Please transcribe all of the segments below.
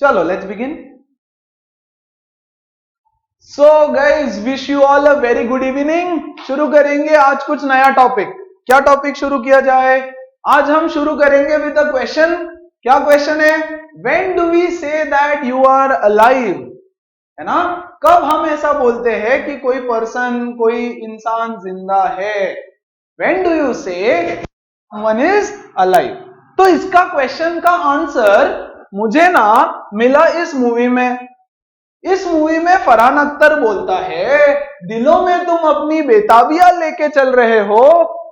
चलो let's begin. So guys wish you all a very good evening. शुरू करेंगे आज कुछ नया टॉपिक। क्या टॉपिक शुरू किया जाए? आज हम शुरू करेंगे विद अ क्वेश्चन। क्या क्वेश्चन है? When do we say that you are alive? है ना, कब हम ऐसा बोलते हैं कि कोई पर्सन, कोई इंसान जिंदा है? व्हेन डू यू से समवन इज अलाइव? तो इसका क्वेश्चन का आंसर मुझे ना मिला इस मूवी में। इस मूवी में फरहान अख्तर बोलता है, दिलों में तुम अपनी बेताबियां लेके चल रहे हो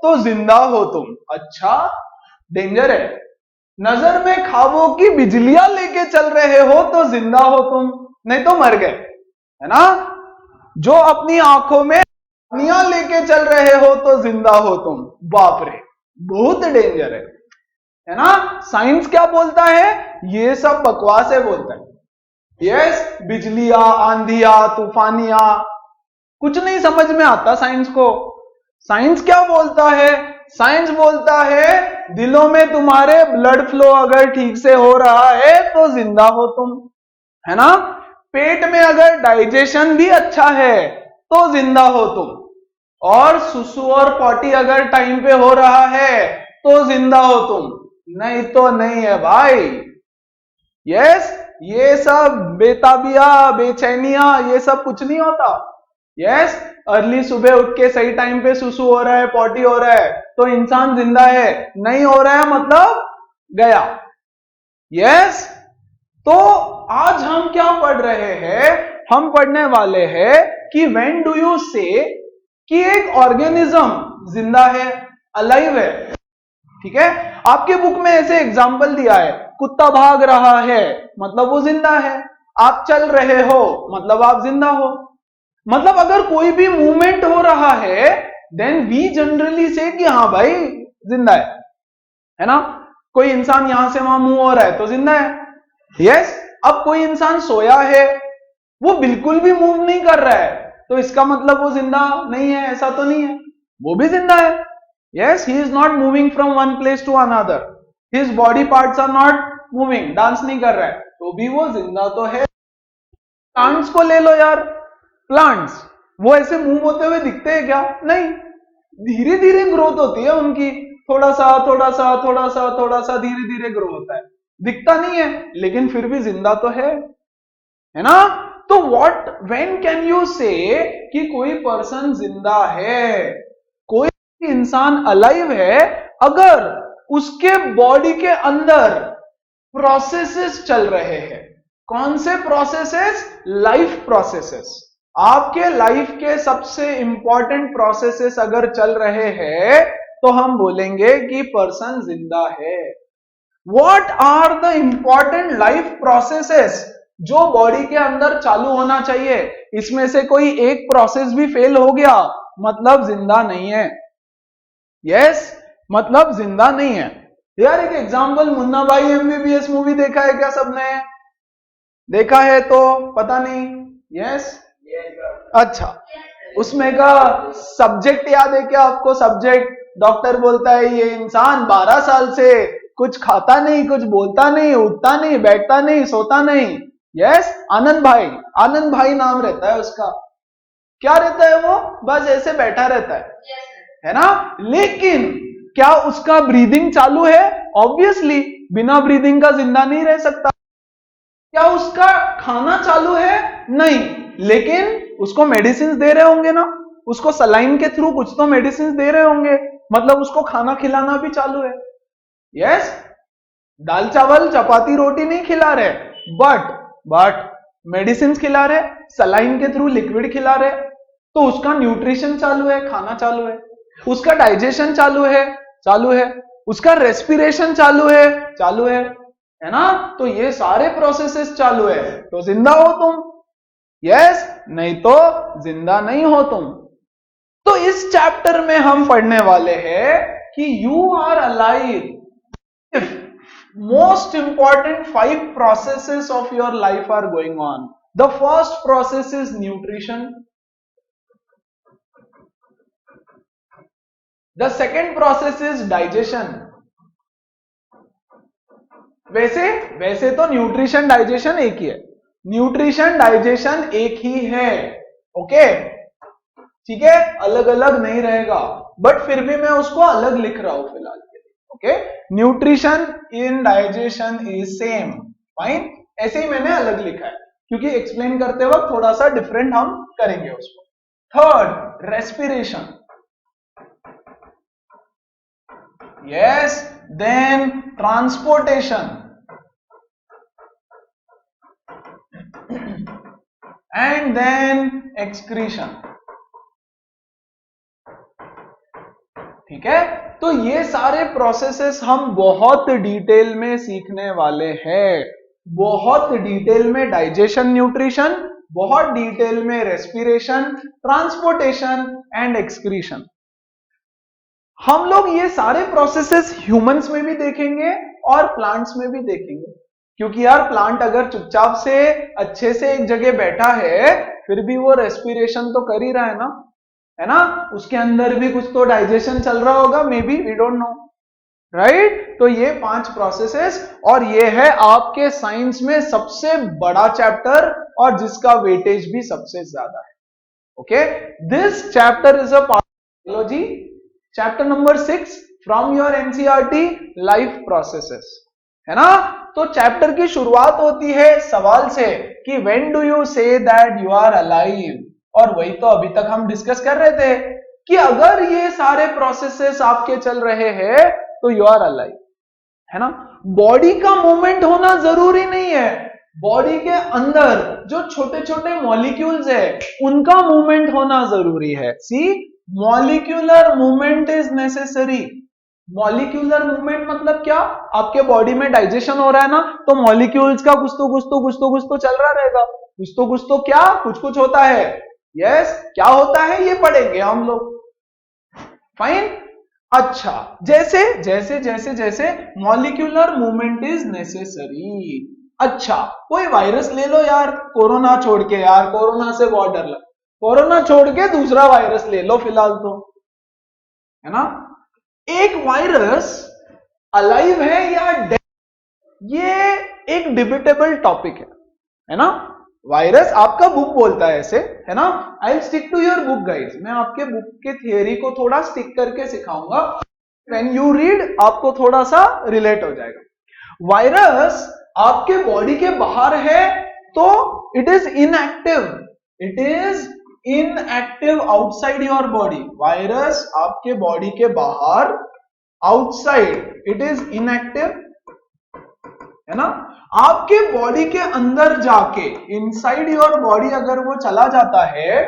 तो जिंदा हो तुम। अच्छा, डेंजर है। नजर में ख्वाबों की बिजलियां लेके चल रहे हो तो जिंदा हो तुम, नहीं तो मर गए। है ना, जो अपनी आंखों में दुनिया लेके चल रहे हो तो जिंदा हो तुम। बाप रे, बहुत डेंजर है ना। साइंस क्या बोलता है? ये सब बकवास है बोलता है। यस, बिजलियां, आंधिया, तूफानिया, कुछ नहीं समझ में आता साइंस को। साइंस क्या बोलता है? साइंस बोलता है दिलों में तुम्हारे ब्लड फ्लो अगर ठीक से हो रहा है तो जिंदा हो तुम। है ना, पेट में अगर डाइजेशन भी अच्छा है तो जिंदा हो तुम। और सुसु और पॉटी अगर टाइम पे हो रहा है तो जिंदा हो तुम, नहीं तो नहीं है भाई। यस, ये सब बेताबिया, बेचैनिया, ये सब कुछ नहीं होता। यस, अर्ली सुबह उठ के सही टाइम पे सुसु हो रहा है, पॉटी हो रहा है तो इंसान जिंदा है, नहीं हो रहा है मतलब गया। यस, तो आज हम क्या पढ़ रहे हैं? हम पढ़ने वाले हैं कि व्हेन डू यू से कि एक ऑर्गेनिज्म जिंदा है, अलाइव है। ठीक है, आपके बुक में ऐसे एग्जाम्पल दिया है, कुत्ता भाग रहा है मतलब वो जिंदा है, आप चल रहे हो मतलब आप जिंदा हो। मतलब अगर कोई भी मूवमेंट हो रहा है देन वी जनरली से कि हाँ भाई जिंदा है ना। कोई इंसान यहां से वहां मूव हो रहा है तो जिंदा है। यस, अब कोई इंसान सोया है, वो बिल्कुल भी मूव नहीं कर रहा है तो इसका मतलब वो जिंदा नहीं है, ऐसा तो नहीं है, वो भी जिंदा है। Yes, he is not moving from one place to another. His body parts are not moving, dance नहीं कर रहा है तो भी वो जिंदा तो है। प्लांट्स को ले लो यार, प्लांट्स वो ऐसे मूव होते हुए दिखते हैं क्या? नहीं, धीरे धीरे ग्रोथ होती है उनकी, थोड़ा सा थोड़ा सा थोड़ा सा थोड़ा सा धीरे धीरे ग्रो होता है, दिखता नहीं है लेकिन फिर भी जिंदा तो है ना। तो व्हाट, व्हेन कैन यू से कि कोई पर्सन जिंदा है, कोई इंसान अलाइव है, अगर उसके बॉडी के अंदर प्रोसेसेस चल रहे हैं। कौन से प्रोसेसेस? Life processes. आपके लाइफ के सबसे इंपॉर्टेंट प्रोसेसेस अगर चल रहे हैं तो हम बोलेंगे कि पर्सन जिंदा है। What are the important life processes जो बॉडी के अंदर चालू होना चाहिए? इसमें से कोई एक प्रोसेस भी फेल हो गया मतलब जिंदा नहीं है। यस, मतलब जिंदा नहीं है। यार एक एग्जांपल, मुन्ना भाई एमबीबीएस मूवी देखा है क्या सबने? देखा है तो पता नहीं। यस, अच्छा, उसमें का सब्जेक्ट याद है क्या आपको? सब्जेक्ट, डॉक्टर बोलता है ये इंसान 12 साल से कुछ खाता नहीं, कुछ बोलता नहीं, उठता नहीं, बैठता नहीं, सोता नहीं। यस, आनंद भाई, आनंद भाई नाम रहता है उसका। क्या रहता है वो? बस ऐसे बैठा रहता है ना। लेकिन क्या उसका ब्रीदिंग चालू है? ऑब्वियसली, बिना ब्रीदिंग का जिंदा नहीं रह सकता। क्या उसका खाना चालू है? नहीं, लेकिन उसको मेडिसिन दे रहे होंगे ना, उसको सलाइन के थ्रू कुछ तो मेडिसिन दे रहे होंगे, मतलब उसको खाना खिलाना भी चालू है। यस, दाल चावल चपाती रोटी नहीं खिला रहे, बट मेडिसिन खिला रहे, सलाइन के थ्रू लिक्विड खिला रहे, तो उसका न्यूट्रिशन चालू है, खाना चालू है, उसका डाइजेशन चालू है, उसका रेस्पिरेशन चालू है ना। तो ये सारे प्रोसेसेस चालू है तो जिंदा हो तुम। यस, नहीं तो जिंदा नहीं हो तुम। तो इस चैप्टर में हम पढ़ने वाले हैं कि you are alive if most important 5 processes of your life are going on. The first process is nutrition. The second process is digestion. वैसे वैसे तो न्यूट्रिशन डाइजेशन एक ही है, न्यूट्रिशन डाइजेशन एक ही है, ओके ठीक है, अलग अलग नहीं रहेगा, बट फिर भी मैं उसको अलग लिख रहा हूं फिलहाल के लिए, okay. Nutrition in digestion is same, fine, ऐसे ही मैंने अलग लिखा है क्योंकि एक्सप्लेन करते वक्त थोड़ा सा डिफरेंट हम करेंगे उसको। Third, respiration, yes, then transportation and then excretion, ठीक है। तो ये सारे प्रोसेसेस हम बहुत डिटेल में सीखने वाले हैं, बहुत डिटेल में डाइजेशन न्यूट्रिशन, बहुत डिटेल में रेस्पिरेशन, ट्रांसपोर्टेशन एंड एक्सक्रीशन। हम लोग ये सारे प्रोसेसेस ह्यूमंस में भी देखेंगे और प्लांट्स में भी देखेंगे, क्योंकि यार प्लांट अगर चुपचाप से अच्छे से एक जगह बैठा है फिर भी वो रेस्पिरेशन तो कर ही रहा है ना, उसके अंदर भी कुछ तो डाइजेशन चल रहा होगा, maybe, we don't know, right. तो ये 5 प्रोसेसेस, और ये है आपके साइंस में सबसे बड़ा चैप्टर और जिसका वेटेज भी सबसे ज्यादा है, okay. This chapter is a part of biology, chapter number 6 from your NCERT, life processes, है ना। तो चैप्टर की शुरुआत होती है सवाल से कि when do you say that you are alive, और वही तो अभी तक हम डिस्कस कर रहे थे कि अगर ये सारे प्रोसेसेस आपके चल रहे हैं तो यू आर अलाइव, है ना। बॉडी का मूवमेंट होना जरूरी नहीं है, बॉडी के अंदर जो छोटे छोटे मॉलिक्यूल्स है उनका मूवमेंट होना जरूरी है। See, molecular movement is necessary. Molecular movement मतलब क्या, आपके बॉडी में डाइजेशन हो रहा है ना, तो मॉलिक्यूल्स का कुछ तो चल रहा रहेगा, कुछ तो क्या, कुछ होता है, यस, क्या होता है ये पढ़ेंगे हम लोग, फाइन। अच्छा, जैसे जैसे जैसे जैसे मॉलिक्यूलर मूवमेंट इज नेसेसरी। अच्छा, कोई वायरस ले लो यार, कोरोना छोड़ के, यार कोरोना से बहुत डर लगा, कोरोना छोड़ के दूसरा वायरस ले लो फिलहाल तो, है ना। एक वायरस अलाइव है या डेड, ये एक डिबेटेबल टॉपिक है ना। वायरस आपका बुक बोलता है ऐसे, है ना। I will stick to your book guys, मैं आपके बुक के थियरी को थोड़ा स्टिक करके सिखाऊंगा, व्हेन यू रीड आपको थोड़ा सा रिलेट हो जाएगा। वायरस आपके बॉडी के बाहर है तो it is inactive, it is inactive outside your body. Virus आपके बॉडी के बाहर, आउटसाइड, इट इज इनएक्टिव, है ना। आपके बॉडी के अंदर जाके, इनसाइड योर बॉडी अगर वो चला जाता है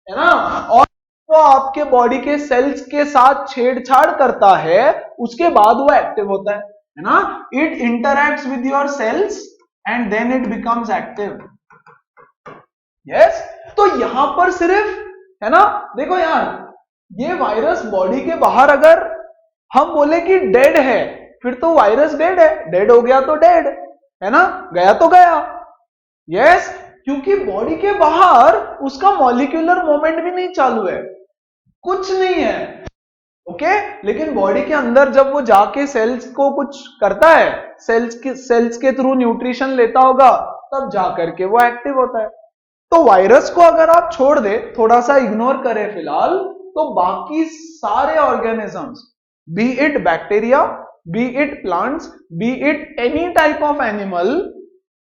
ना, और वो आपके बॉडी के सेल्स के साथ छेड़छाड़ करता है, उसके बाद वो एक्टिव होता है ना। It interacts with your cells and then it becomes active, yes. तो यहां पर सिर्फ, है ना, देखो यार, ये वायरस बॉडी के बाहर अगर हम बोले कि डेड है, फिर तो वायरस डेड है, डेड हो गया तो डेड, है ना, गया तो गया, यस, क्योंकि बॉडी के बाहर उसका मॉलिक्यूलर मूवमेंट भी नहीं चालू है, कुछ नहीं है, ओके। लेकिन बॉडी के अंदर जब वो जाके सेल्स को कुछ करता है, सेल्स के थ्रू न्यूट्रिशन लेता होगा, तब जाकर के वो एक्टिव होता है। तो वायरस को अगर आप छोड़ दे, थोड़ा सा इग्नोर करें फिलहाल, तो बाकी सारे organisms, B it bacteria, B it plants, B it any type of animal,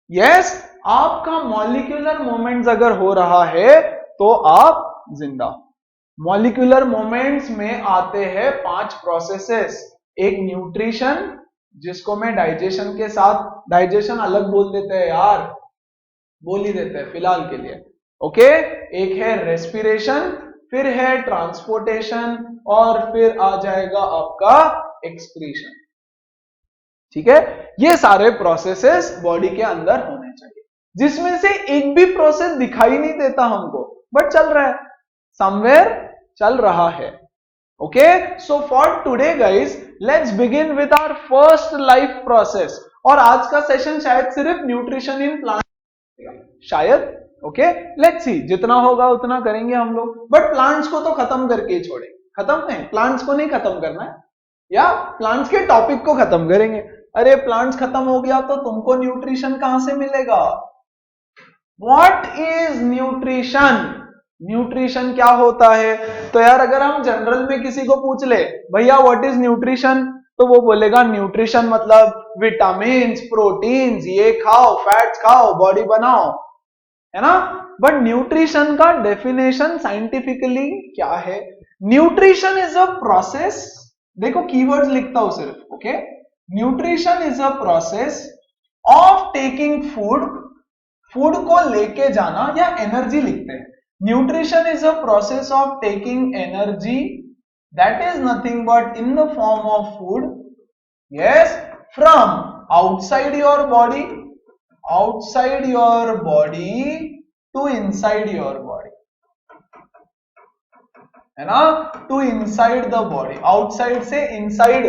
yes, आपका मॉलिक्यूलर मोमेंट्स अगर हो रहा है तो आप जिंदा। मॉलिक्यूलर मोमेंट्स में आते हैं 5 प्रोसेसेस, एक न्यूट्रिशन, जिसको मैं डाइजेशन के साथ, डाइजेशन अलग बोल देते हैं यार, बोल ही देते हैं फिलहाल के लिए, ओके। एक है रेस्पिरेशन, फिर है ट्रांसपोर्टेशन, और फिर आ जाएगा आपका एक्सक्रीशन, ठीक है। ये सारे प्रोसेसेस बॉडी के अंदर होने चाहिए, जिसमें से एक भी प्रोसेस दिखाई नहीं देता हमको, बट चल रहा है, समवेयर चल रहा है, okay. So for today guys, let's begin with our first life process, और आज का सेशन शायद सिर्फ न्यूट्रिशन इन प्लांट, शायद, ओके। लेट्स सी, जितना होगा उतना करेंगे हम लोग, बट प्लांट्स को तो खत्म करके ही छोड़ेंगे, खत्म नहीं, प्लांट्स को नहीं खत्म करना है, या प्लांट्स के टॉपिक को खत्म करेंगे, अरे प्लांट्स खत्म हो गया तो तुमको न्यूट्रिशन कहां से मिलेगा? What is nutrition? न्यूट्रिशन क्या होता है? तो यार अगर हम जनरल में किसी को पूछ ले भैया व्हाट इज न्यूट्रिशन, तो वो बोलेगा न्यूट्रिशन मतलब विटामिन्स, प्रोटीन्स, ये खाओ, फैट्स खाओ, बॉडी बनाओ, है ना। बट न्यूट्रिशन का डेफिनेशन साइंटिफिकली क्या है? न्यूट्रिशन इज अ प्रोसेस, देखो कीवर्ड्स लिखता हूं सिर्फ, okay. Nutrition is a process of taking food, food को लेके जाना, या एनर्जी लिखते हैं। Nutrition is a process of taking energy that is nothing but in the form of food, yes, from outside your body, outside your body to inside your body, है ना, to inside the body, outside से inside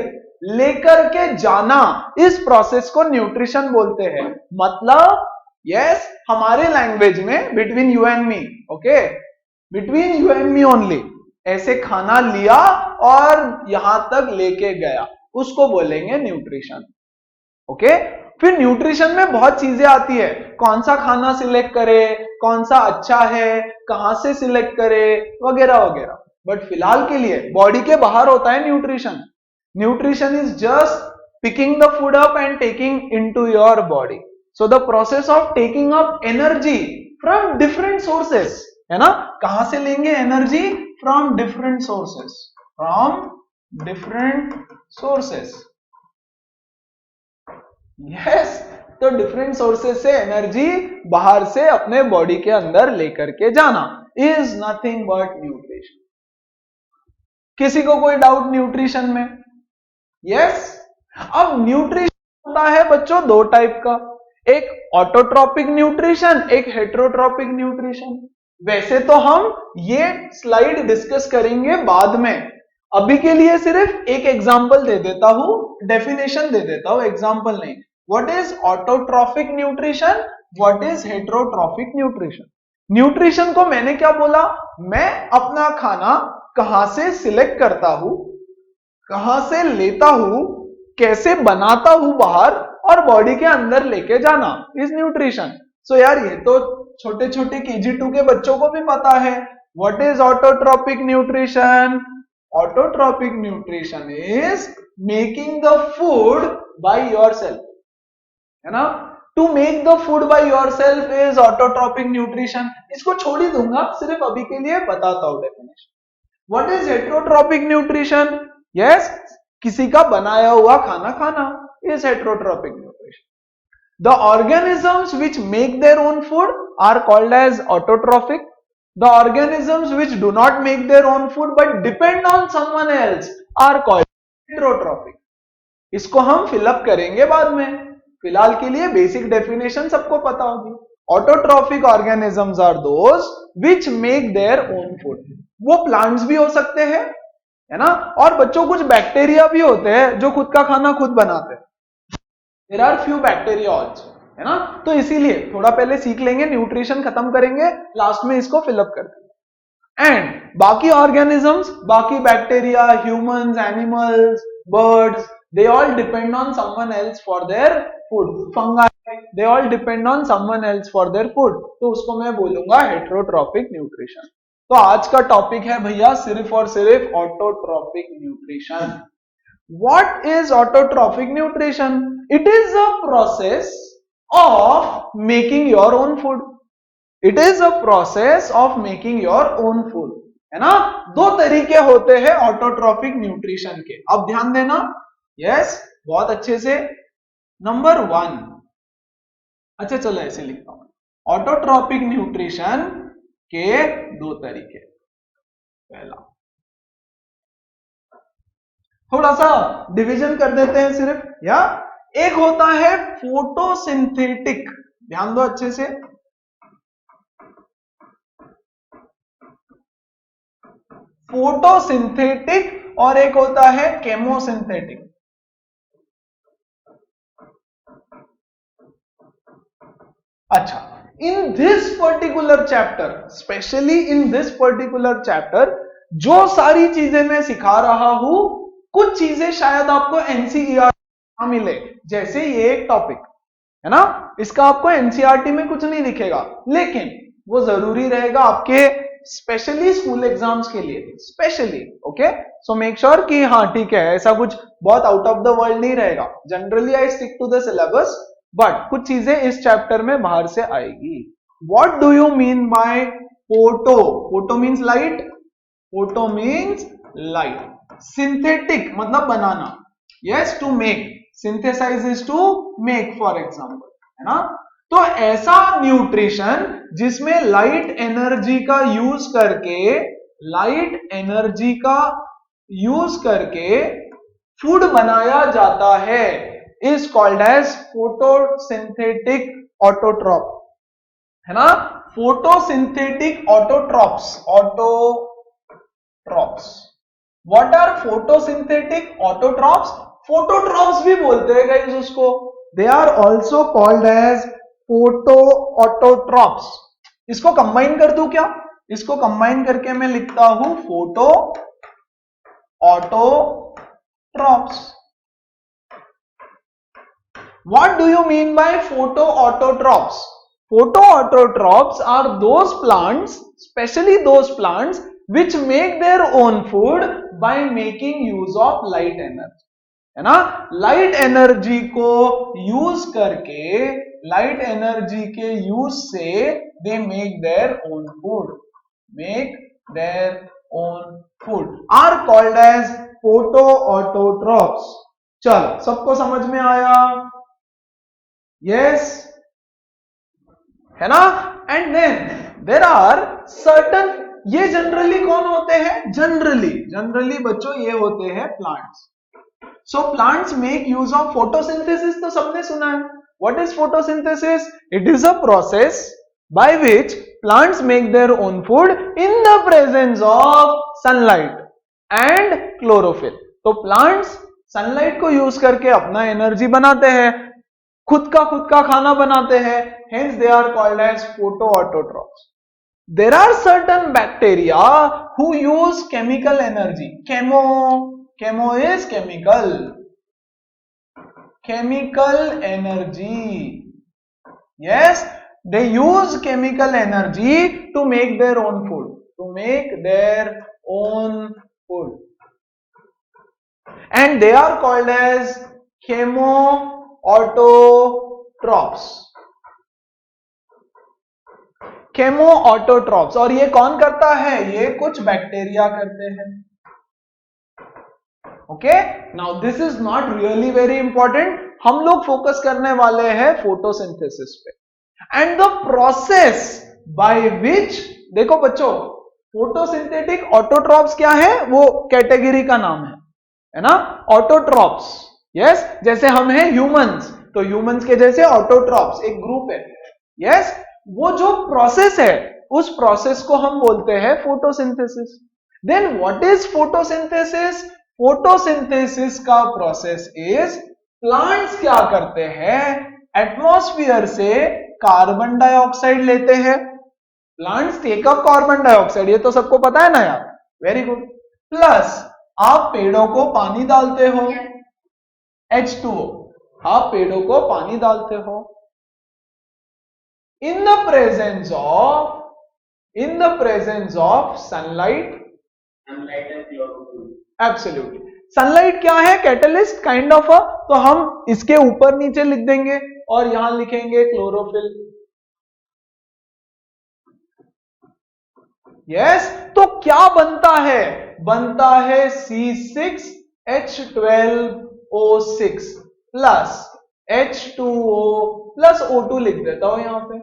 लेकर के जाना, इस process को nutrition बोलते हैं। मतलब यस, हमारे लैंग्वेज में between you and me, okay, between you and me only, ऐसे खाना लिया और यहां तक लेके गया, उसको बोलेंगे न्यूट्रिशन, ओके। फिर न्यूट्रिशन में बहुत चीजें आती है, कौन सा खाना सिलेक्ट करे, कौन सा अच्छा है, कहां से सिलेक्ट करे, वगैरह वगैरह। बट फिलहाल के लिए बॉडी के बाहर होता है nutrition. Nutrition is just picking the food up and taking into your body. So the process of taking up energy from different sources, है ना। कहां से लेंगे energy? From different sources, from different sources, yes. तो different sources से energy बाहर से अपने बॉडी के अंदर लेकर के जाना इज नथिंग बट न्यूट्रिशन। किसी को कोई डाउट न्यूट्रिशन में? यस। अब न्यूट्रिशन होता है बच्चों दो टाइप का, एक ऑटोट्रॉपिक न्यूट्रिशन, एक हेटेरोट्रॉपिक न्यूट्रिशन। वैसे तो हम ये स्लाइड डिस्कस करेंगे बाद में, अभी के लिए सिर्फ एक एग्जांपल दे देता हूं, डेफिनेशन दे देता हूं, एग्जांपल नहीं। What is autotrophic nutrition, what is heterotrophic nutrition? Nutrition को मैंने क्या बोला? मैं अपना खाना कहां से सिलेक्ट करता हूं, कहां से लेता हूं, कैसे बनाता हूं बाहर और बॉडी के अंदर लेके जाना इज न्यूट्रिशन। सो यार ये तो छोटे छोटे KG2 के बच्चों को भी पता है। What is autotrophic nutrition? Autotrophic nutrition is making the food by yourself, है ना। To make the food by yourself is autotrophic nutrition। इसको छोड़ ही दूंगा, सिर्फ अभी के लिए बताता हूं definition. What is heterotropic nutrition? Yes, किसी का बनाया हुआ खाना खाना is heterotropic nutrition। The organisms which make their own food are called as autotrophic। The organisms which do not make their own food but depend on someone else are called heterotrophic। इसको हम fill up करेंगे बाद में, फिलहाल के लिए basic definition सबको पता होगी। Autotrophic organisms are those which make their own food. वो प्लांट्स भी हो सकते हैं, है ना, और बच्चों कुछ बैक्टीरिया भी होते हैं जो खुद का खाना खुद बनाते हैं। There are few bacteria also, है ना। तो इसीलिए थोड़ा पहले सीख लेंगे, न्यूट्रिशन खत्म करेंगे, लास्ट में इसको फिलअप कर देंगे। एंड बाकी ऑर्गेनिजम्स, बाकी bacteria, humans, animals, birds, they all depend on someone else for their food. Fungi, they all depend on someone else for their food. तो उसको मैं बोलूंगा हेटेरोट्रॉपिक न्यूट्रिशन। तो आज का टॉपिक है भैया सिर्फ और सिर्फ autotrophic nutrition. What is autotrophic nutrition? It is a process of making your own food। It is a process of making your own food, है ना। दो तरीके होते हैं ऑटोट्रॉफिक न्यूट्रिशन के, अब ध्यान देना। यस, बहुत अच्छे से। नंबर 1, अच्छा चलो ऐसे लिखता हूं, ऑटोट्रॉपिक न्यूट्रिशन के दो तरीके। पहला, थोड़ा सा डिवीजन कर देते हैं सिर्फ, या एक होता है फोटोसिंथेटिक, ध्यान दो अच्छे से। फोटोसिंथेटिक और एक होता है केमोसिंथेटिक। अच्छा, in this particular chapter, specially in this particular chapter, जो सारी चीजें मैं सिखा रहा हूं, कुछ चीजें शायद आपको NCERT अमिले, जैसे ये एक टॉपिक है ना, इसका आपको एनसीईआरटी में कुछ नहीं दिखेगा, लेकिन वो जरूरी रहेगा आपके स्पेशली स्कूल एग्जाम्स के लिए, specially. Okay, so make sure कि हाँ ठीक है, ऐसा कुछ बहुत आउट ऑफ द वर्ल्ड नहीं रहेगा। Generally I stick to the syllabus, but कुछ चीजें इस चैप्टर में बाहर से आएगी। What do you mean by photo? Photo means light, photo means light. Synthetic मतलब बनाना, yes, to make, synthesize is to make for example, है ना। तो ऐसा न्यूट्रिशन जिसमें लाइट एनर्जी का यूज करके, लाइट एनर्जी का यूज करके फूड बनाया जाता है, is called as photosynthetic autotroph, है ना। Photosynthetic autotrophs, autotrophs. What are photosynthetic autotrophs? Phototrophs भी बोलते हैं गाइस उसको, they are also called as photo autotrophs. इसको कंबाइन कर दूं क्या? इसको कंबाइन करके मैं लिखता हूं photo autotrophs. What do you mean by photo autotrophs? Photo autotrophs are those plants, especially those plants which make their own food by making use of light energy, है ना। लाइट एनर्जी को use करके, light energy के use से they make their own food, make their own food, are called as photo autotrophs. चलो, सबको समझ में आया? यस, है ना। And then there are certain, ये जनरली कौन होते हैं? जनरली बच्चों ये होते हैं plants. So plants make use of photosynthesis, तो सबने सुना है। What is photosynthesis? It is a process by which plants make their own food in the presence of sunlight and chlorophyll. तो प्लांट्स सनलाइट को यूज करके अपना energy बनाते हैं, खुद का खाना बनाते हैं, hence they are called as photoautotrophs. There are certain bacteria who use chemical energy. Chemo is chemical energy. Yes, they use chemical energy to make their own food, and they are called as chemoautotrophs. chemoautotrophs, और ये कौन करता है? ये कुछ bacteria करते हैं। Okay, now this is not really very important, हम लोग फोकस करने वाले हैं फोटोसिंथेसिस पे। And the process by which, देखो बच्चों, फोटोसिंथेटिक ऑटोट्रॉप्स क्या है? वो कैटेगरी का नाम है ना। ऑटोट्रॉप्स, यस, जैसे हम हैं ह्यूमंस, तो ह्यूमंस के जैसे ऑटोट्रॉप्स एक ग्रुप है। यस, वो जो प्रोसेस है, उस प्रोसेस को हम बोलते हैं photosynthesis. Then what is photosynthesis? Photosynthesis का प्रोसेस इज, प्लांट्स क्या करते हैं? एटमॉस्फेयर से कार्बन डाइऑक्साइड लेते हैं। Plants take up carbon dioxide, ये तो सबको पता है ना यार, वेरी गुड। प्लस आप पेड़ों को पानी डालते हो, H2O, आप पेड़ों को पानी डालते हो। in the presence of sunlight and chlorophyll. Absolutely. Sunlight क्या है? कैटलिस्ट काइंड ऑफ अ, तो हम इसके ऊपर नीचे लिख देंगे और यहां लिखेंगे क्लोरोफिल। यस, तो क्या बनता है? बनता है C6H12O6 plus H2O plus O2 लिख देता हूं यहां पे,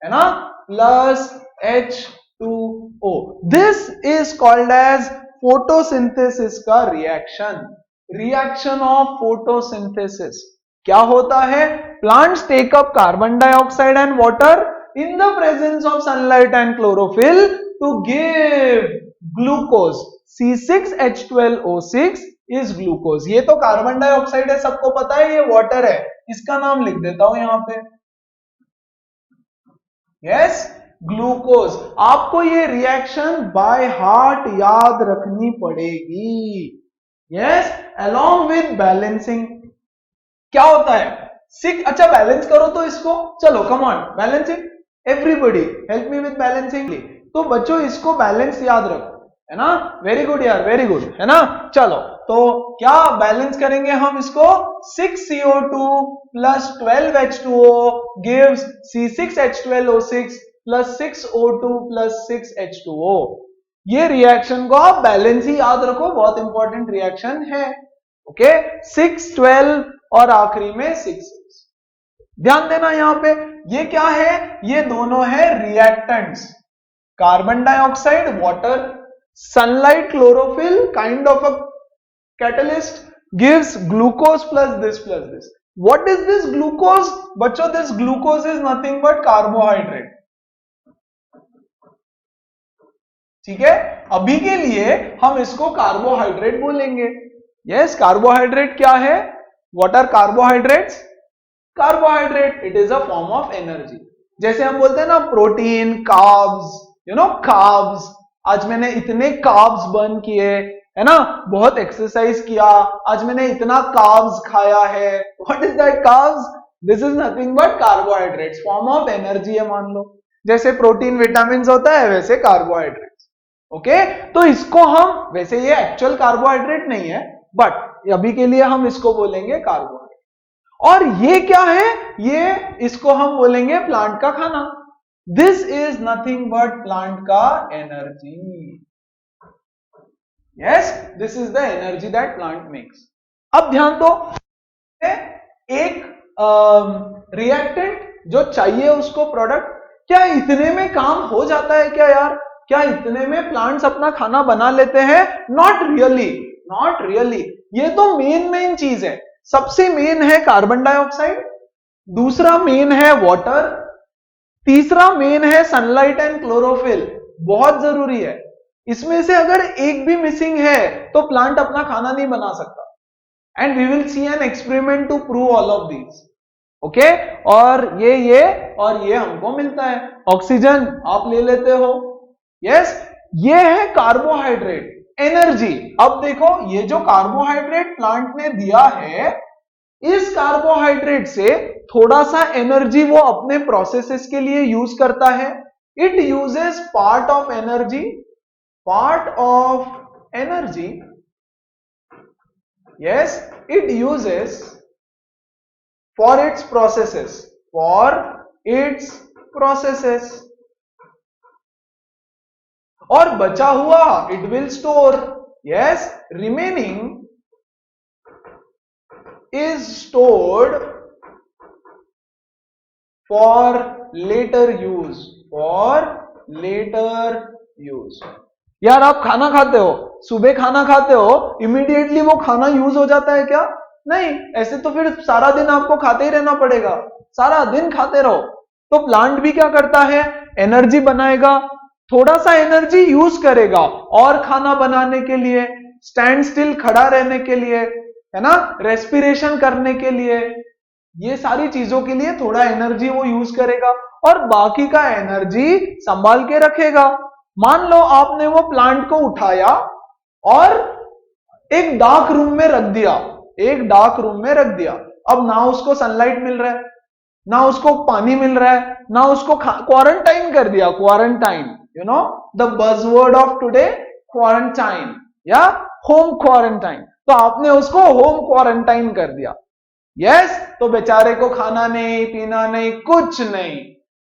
है ना, plus H2O। This is called as photosynthesis का रिएक्शन ऑफ फोटोसिंथेसिस। क्या होता है? Plants take up carbon dioxide and water in the presence of sunlight and chlorophyll to give glucose. C6H12O6 is glucose. ये तो कार्बन डाइऑक्साइड है, सबको पता है, ये वाटर है, इसका नाम लिख देता हूं यहां पे, यस, ग्लूकोज। आपको ये रिएक्शन बाय हार्ट याद रखनी पड़ेगी, यस, अलोंग विद बैलेंसिंग। क्या होता है 6, अच्छा बैलेंस करो तो इसको, चलो come on balancing, everybody help me with balancing. तो बच्चों इसको बैलेंस याद रखो, है ना, वेरी गुड यार, वेरी गुड, है ना। चलो तो क्या बैलेंस करेंगे हम इसको, 6CO2 plus 12H2O gives C6H12O6 plus 6O2 plus 6H2O। ये रिएक्शन को आप बैलेंस ही याद रखो, बहुत इंपॉर्टेंट रिएक्शन है। ओके 6 12 और आखिरी में 6 6। ध्यान देना यहां पे, ये क्या है, ये दोनों है reactants, carbon dioxide water, sunlight chlorophyll kind of a catalyst gives glucose plus this plus this. What is this glucose? बच्चों this glucose is nothing but carbohydrate। ठीक है, अभी के लिए हम इसको कार्बोहाइड्रेट बोलेंगे। यस, कार्बोहाइड्रेट क्या है, what are carbohydrates, carbohydrate it is a form of energy. जैसे हम बोलते हैं ना protein, carbs, you know carbs, आज मैंने इतने कार्ब्स बर्न किए, है ना, बहुत एक्सरसाइज किया, आज मैंने इतना कार्ब्स खाया है। What is that carbs, this is nothing but carbohydrates, form of energy है। मान लो जैसे प्रोटीन विटामिन होता है वैसे कार्बोहाइड्रेट्स। ओके, तो इसको हम, वैसे ये एक्चुअल कार्बोहाइड्रेट नहीं है बट अभी के लिए हम इसको बोलेंगे कार्बोहाइड्रेट। और ये क्या है, ये इसको हम बोलेंगे प्लांट का खाना। This is nothing but plant का energy. Yes, this is the energy that plant makes. अब ध्यान दो, एक रिएक्टेंट जो चाहिए उसको प्रोडक्ट, क्या इतने में काम हो जाता है क्या यार, क्या इतने में प्लांट्स अपना खाना बना लेते हैं, नॉट रियली, नॉट रियली। ये तो मेन चीज है, सबसे मेन है कार्बन डाइऑक्साइड, दूसरा मेन है वाटर, तीसरा मेन है सनलाइट एंड क्लोरोफिल, बहुत जरूरी है। इसमें से अगर एक भी मिसिंग है तो प्लांट अपना खाना नहीं बना सकता। And we will see an experiment to prove all of these. Okay, और ये और ये हमको मिलता है, ऑक्सीजन आप ले लेते हो। यस, ये है कार्बोहाइड्रेट, एनर्जी। अब देखो ये जो कार्बोहाइड्रेट प्लांट ने दिया है, इस कार्बोहाइड्रेट से थोड़ा सा एनर्जी वो अपने प्रोसेसेस के लिए यूज करता है। It uses part of energy, yes, it uses for its processes, और बचा हुआ it will store, yes, remaining is stored for later use, यार आप खाना खाते हो, सुबह खाना खाते हो, इमीडिएटली वो खाना यूज हो जाता है क्या, नहीं, ऐसे तो फिर सारा दिन आपको खाते ही रहना पड़ेगा, सारा दिन खाते रहो। तो प्लांट भी क्या करता है, एनर्जी बनाएगा, थोड़ा सा एनर्जी यूज करेगा और खाना बनाने के लिए, स्टैंड स्टिल खड़ा रहने के लिए, है ना, रेस्पिरेशन करने के लिए, ये सारी चीजों के लिए थोड़ा एनर्जी वो यूज करेगा और बाकी का एनर्जी संभाल के रखेगा। मान लो आपने वो प्लांट को उठाया और एक डार्क रूम में रख दिया, अब ना उसको सनलाइट मिल रहा है, ना उसको पानी मिल रहा है, ना उसको क्वारंटाइन कर दिया, quarantine, you know the buzzword of today, quarantine या होम क्वारंटाइन। तो आपने उसको होम क्वारंटाइन कर दिया। यस, तो बेचारे को खाना नहीं, पीना नहीं, कुछ नहीं,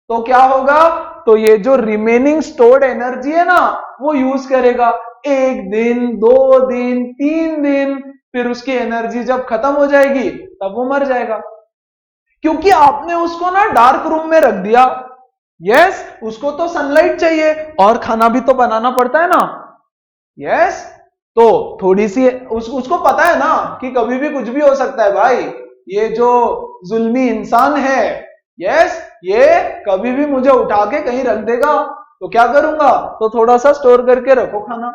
तो क्या होगा, तो ये जो रिमेनिंग स्टोर्ड एनर्जी है ना, वो यूज करेगा 1 दिन, 2 दिन, 3 दिन, फिर उसकी एनर्जी जब खत्म हो जाएगी तब वो मर जाएगा, क्योंकि आपने उसको ना डार्क रूम में रख दिया। यस, उसको तो सनलाइट चाहिए और खाना भी तो बनाना पड़ता है ना। यस, तो थोड़ी सी उसको पता है ना कि कभी भी कुछ भी हो सकता है भाई, ये जो जुल्मी इंसान है, यस, ये कभी भी मुझे उठा के कहीं रख देगा, तो क्या करूंगा, तो थोड़ा सा स्टोर करके रखो खाना।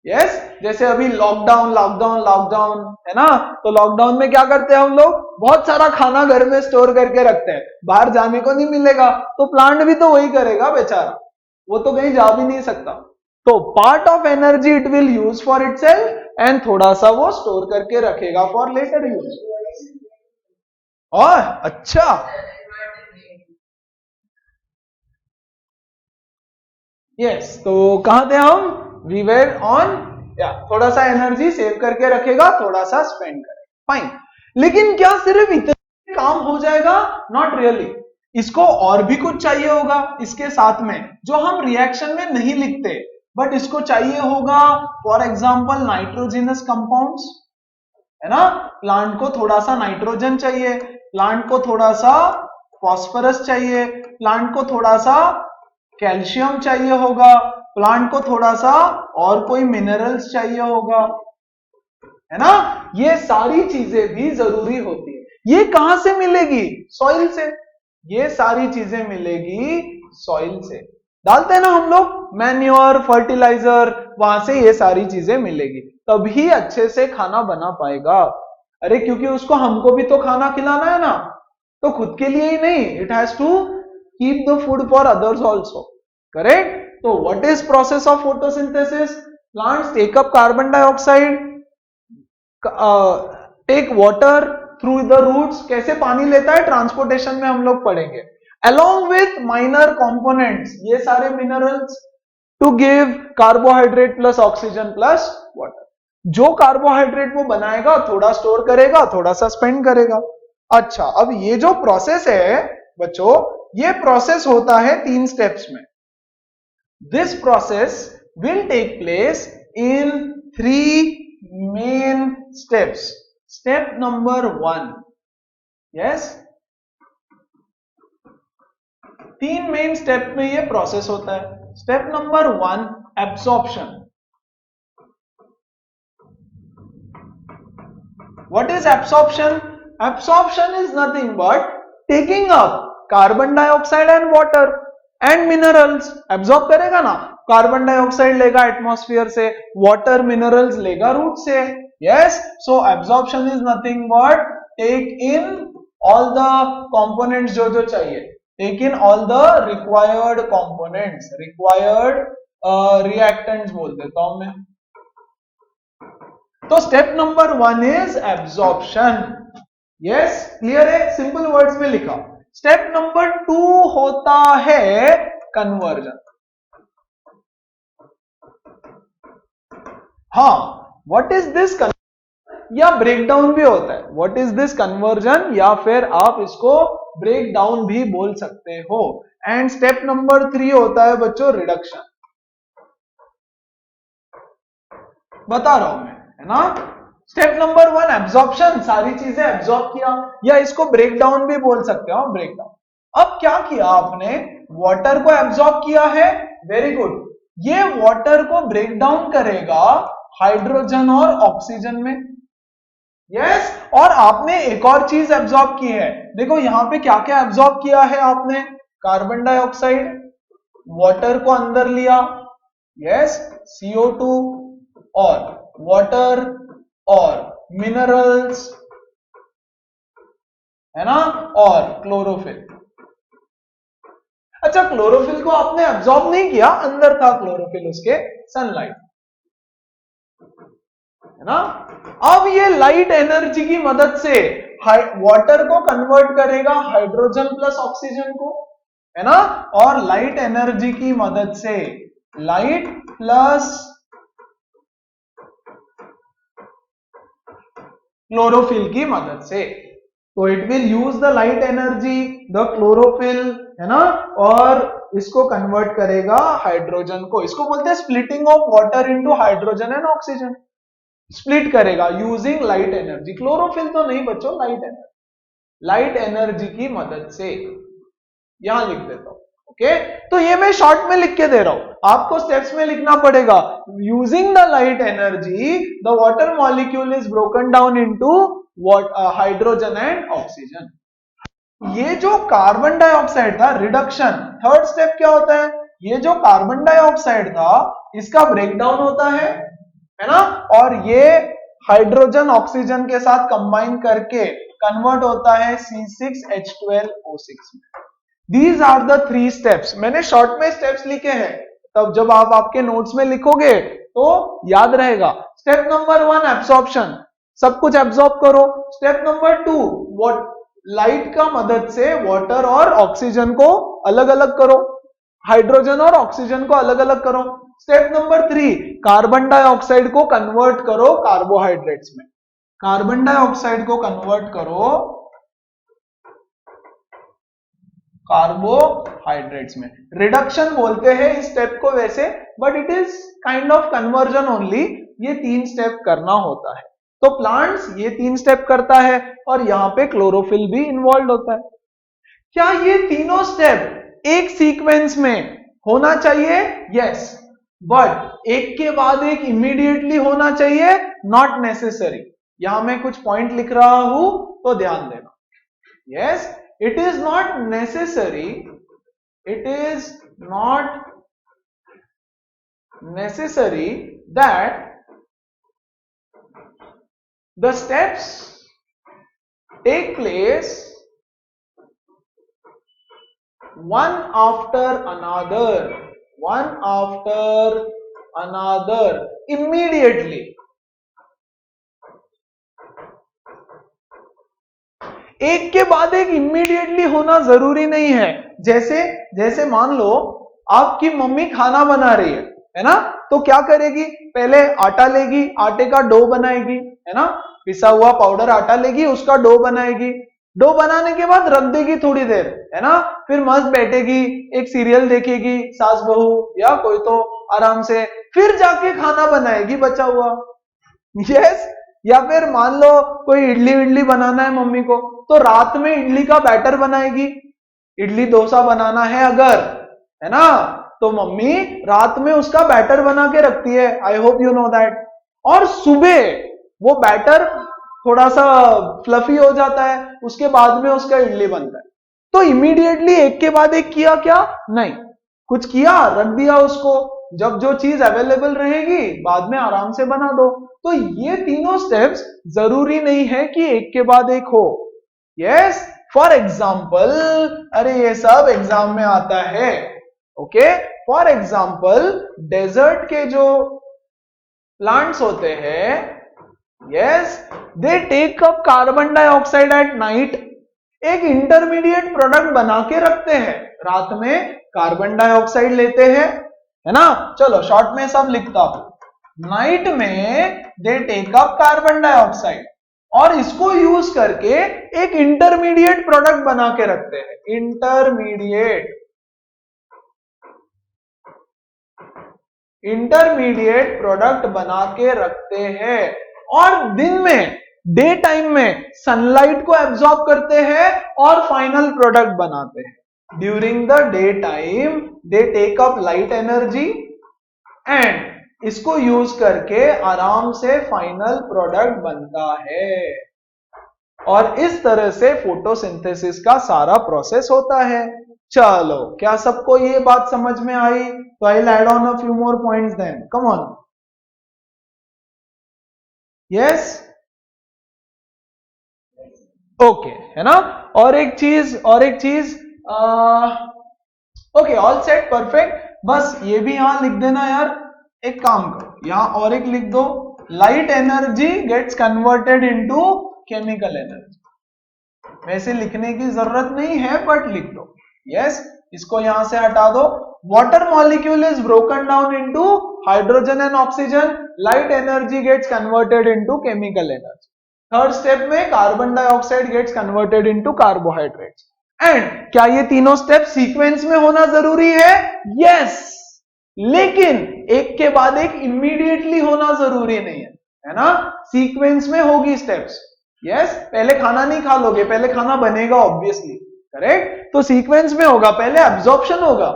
यस, जैसे अभी लॉकडाउन है ना, तो लॉकडाउन में क्या करते हैं हम लोग, बहुत सारा खाना घर में स्टोर करके रखते हैं, बाहर जाने को नहीं मिलेगा, तो प्लांट भी तो वही करेगा बेचारा, वो तो कहीं जा भी नहीं सकता। तो part of energy it will use for itself and थोड़ा सा वो स्टोर करके रखेगा फॉर लेटर यूज। और अच्छा, यस, तो कहां थे हम? वी वेर ऑन, या थोड़ा सा एनर्जी सेव करके रखेगा, थोड़ा सा स्पेंड करेगा, फाइन। लेकिन क्या सिर्फ इतना काम हो जाएगा? नॉट रियली, इसको और भी कुछ चाहिए होगा इसके साथ में, जो हम रिएक्शन में नहीं लिखते, बट इसको चाहिए होगा। फॉर एग्जाम्पल नाइट्रोजिनस कंपाउंड्स, है ना, प्लांट को थोड़ा सा नाइट्रोजन चाहिए, प्लांट को थोड़ा सा फॉस्फोरस चाहिए, प्लांट को थोड़ा सा कैल्शियम चाहिए होगा, प्लांट को थोड़ा सा और कोई मिनरल्स चाहिए होगा, है ना। ये सारी चीजें भी जरूरी होती है। ये कहां से मिलेगी? सॉइल से। ये सारी चीजें मिलेगी सॉइल से, डालते हैं ना हम लोग मैन्योर, फर्टिलाइजर, वहां से ये सारी चीजें मिलेगी, तभी अच्छे से खाना बना पाएगा। अरे क्योंकि उसको, हमको भी तो खाना खिलाना है ना, तो खुद के लिए ही नहीं, it has to keep the food for others also, correct. तो what is process of photosynthesis? Plants take up carbon dioxide, take water through the roots. कैसे पानी लेता है? ट्रांसपोर्टेशन में हम लोग पढ़ेंगे। along with minor components, ये सारे minerals, to give carbohydrate plus oxygen plus water. जो कार्बोहाइड्रेट वो बनाएगा, थोड़ा स्टोर करेगा, थोड़ा सा स्पेंड करेगा। अच्छा, अब ये जो प्रोसेस है बच्चों, ये प्रोसेस होता है 3 स्टेप्स में। This process will take place in 3 main steps. Step number 1, yes, 3 main step में ये प्रोसेस होता है। Step number 1, absorption. What is absorption? Absorption is nothing but taking up carbon dioxide and water and minerals. Absorb करेगा ना, carbon dioxide लेगा atmosphere से, water minerals लेगा root से, yes. So absorption is nothing but take in all the components जो जो चाहिए, take in all the required components, required reactants बोल देता हूं मैं। तो step number 1 is absorption, yes, clear है, सिंपल वर्ड्स में लिखा। स्टेप नंबर 2 होता है कन्वर्जन। हाँ, व्हाट इज दिस कन्वर्जन, या ब्रेक डाउन भी होता है। व्हाट इज दिस कन्वर्जन, या फिर आप इसको ब्रेक डाउन भी बोल सकते हो। एंड स्टेप नंबर 3 होता है बच्चों रिडक्शन। बता रहा हूं मैं, है ना। स्टेप नंबर 1 एब्जॉर्प्शन, सारी चीजें एब्जॉर्ब किया, या इसको ब्रेक डाउन भी बोल सकते हो, ब्रेक डाउन। अब क्या किया आपने? वाटर को एब्जॉर्ब किया है, वेरी गुड। ये वाटर को ब्रेक डाउन करेगा हाइड्रोजन और ऑक्सीजन में, यस। और आपने एक और चीज एब्जॉर्ब की है, देखो यहां पे क्या क्या एब्जॉर्ब किया है आपने? कार्बन डाइऑक्साइड, वाटर को अंदर लिया, यस, CO2 और वाटर और मिनरल्स, है ना, और क्लोरोफिल। अच्छा, क्लोरोफिल को आपने एब्जॉर्ब नहीं किया, अंदर था क्लोरोफिल उसके, सनलाइट, है ना। अब ये लाइट एनर्जी की मदद से वाटर को कन्वर्ट करेगा हाइड्रोजन प्लस ऑक्सीजन को, है ना, और लाइट एनर्जी की मदद से, लाइट प्लस क्लोरोफिल की मदद से, तो it will use the light energy, the chlorophyll, है ना, और इसको कन्वर्ट करेगा हाइड्रोजन को। इसको बोलते हैं splitting of water into hydrogen and oxygen. Split करेगा यूजिंग लाइट एनर्जी। क्लोरोफिल तो नहीं बच्चों, लाइट एनर्जी, लाइट एनर्जी की मदद से। यहां लिख देता हूं, ओके। तो ये मैं शॉर्ट में लिख के दे रहा हूं, आपको स्टेप्स में लिखना पड़ेगा। Using the light energy the water molecule is broken down into hydrogen and oxygen. ये जो कार्बन डाइऑक्साइड था, रिडक्शन, थर्ड स्टेप क्या होता है? ये जो कार्बन डाइऑक्साइड था, इसका ब्रेकडाउन होता है ना, और ये हाइड्रोजन ऑक्सीजन के साथ कंबाइन करके कन्वर्ट होता है C6H12O6 में। These are the 3 steps. मैंने शॉर्ट में स्टेप्स लिखे हैं, तब जब आप आपके नोट्स में लिखोगे तो याद रहेगा। स्टेप नंबर 1 एब्सॉर्प्शन, सब कुछ एब्सॉर्ब करो। स्टेप नंबर 2 लाइट का मदद से वाटर और ऑक्सीजन को अलग अलग करो, हाइड्रोजन और ऑक्सीजन को अलग अलग करो। स्टेप नंबर 3, कार्बन डाइऑक्साइड को कन्वर्ट करो कार्बोहाइड्रेट्स में। कार्बन डाइऑक्साइड को कन्वर्ट करो कार्बोहाइड्रेट्स में। रिडक्शन बोलते हैं इस स्टेप को वैसे, but it is kind of conversion only. ये 3 स्टेप करना होता है। तो प्लांट्स ये 3 स्टेप करता है और यहां पे क्लोरोफिल भी इन्वॉल्व होता है। क्या ये तीनों स्टेप एक सीक्वेंस में होना चाहिए? यस, बट एक के बाद एक इमीडिएटली होना चाहिए? Not necessary. यहां मैं कुछ पॉइंट लिख रहा हूं तो ध्यान देना। Yes, it is not necessary, it is not necessary that the steps take place one after another immediately. एक के बाद एक इमीडिएटली होना जरूरी नहीं है। जैसे मान लो आपकी मम्मी खाना बना रही है ना, तो क्या करेगी? पहले आटा लेगी, आटे का डो बनाएगी, है ना, पिसा हुआ पाउडर आटा लेगी, उसका डो बनाएगी। डो बनाने के बाद रख देगी थोड़ी देर, है ना, फिर मस्त बैठेगी, एक सीरियल देखेगी, सास बहू या कोई तो आराम से, फिर जाके खाना बनाएगी बचा हुआ। यस, या फिर मान लो कोई इडली विडली बनाना है मम्मी को, तो रात में इडली का बैटर बनाएगी। इडली डोसा बनाना है अगर, है ना, तो मम्मी रात में उसका बैटर बना के रखती है। I hope you know that. और सुबह वो बैटर थोड़ा सा फ्लफी हो जाता है, उसके बाद में उसका इडली बनता है। तो इमीडिएटली एक के बाद एक किया क्या? नहीं, कुछ किया, रख दिया उसको, जब जो चीज अवेलेबल रहेगी बाद में आराम से बना दो। तो ये तीनों स्टेप्स जरूरी नहीं है कि एक के बाद एक हो। यस, फॉर एग्जाम्पल, अरे ये सब एग्जाम में आता है। ओके, फॉर एग्जाम्पल डेजर्ट के जो प्लांट्स होते हैं, yes, they take up carbon dioxide at night. एक इंटरमीडिएट प्रोडक्ट बना के रखते हैं, रात में कार्बन डाइऑक्साइड लेते हैं, है ना। चलो शॉर्ट में सब लिखता हूं। नाइट में they take up carbon dioxide और इसको यूज करके एक इंटरमीडिएट प्रोडक्ट बना के रखते हैं। इंटरमीडिएट प्रोडक्ट बना के रखते हैं और दिन में, डे टाइम में सनलाइट को एब्जॉर्ब करते हैं और फाइनल प्रोडक्ट बनाते हैं। During the day time they take up light energy and इसको यूज करके आराम से फाइनल प्रोडक्ट बनता है। और इस तरह से फोटोसिंथेसिस का सारा प्रोसेस होता है। चलो, क्या सबको ये बात समझ में आई? तो I will add on a few more points then, come on. Yes, okay, है ना। और एक चीज ओके, ऑल सेट, परफेक्ट। बस ये भी यहां लिख देना यार। एक काम करो, यहां और एक लिख दो, light energy gets converted into chemical energy. वैसे लिखने की जरूरत नहीं है, बट लिख दो। यस, इसको यहां से हटा दो। Water molecule is broken down into hydrogen and oxygen, light energy gets converted into chemical energy. Third step में carbon dioxide gets converted into carbohydrates. And क्या ये तीनों स्टेप सीक्वेंस में होना जरूरी है? यस, लेकिन एक के बाद एक इमीडिएटली होना जरूरी नहीं है ना। सीक्वेंस में होगी स्टेप्स। यस, पहले खाना नहीं खा लोगे, पहले खाना बनेगा ऑब्वियसली, करेक्ट। तो सीक्वेंस में होगा, पहले एब्जॉर्प्शन होगा,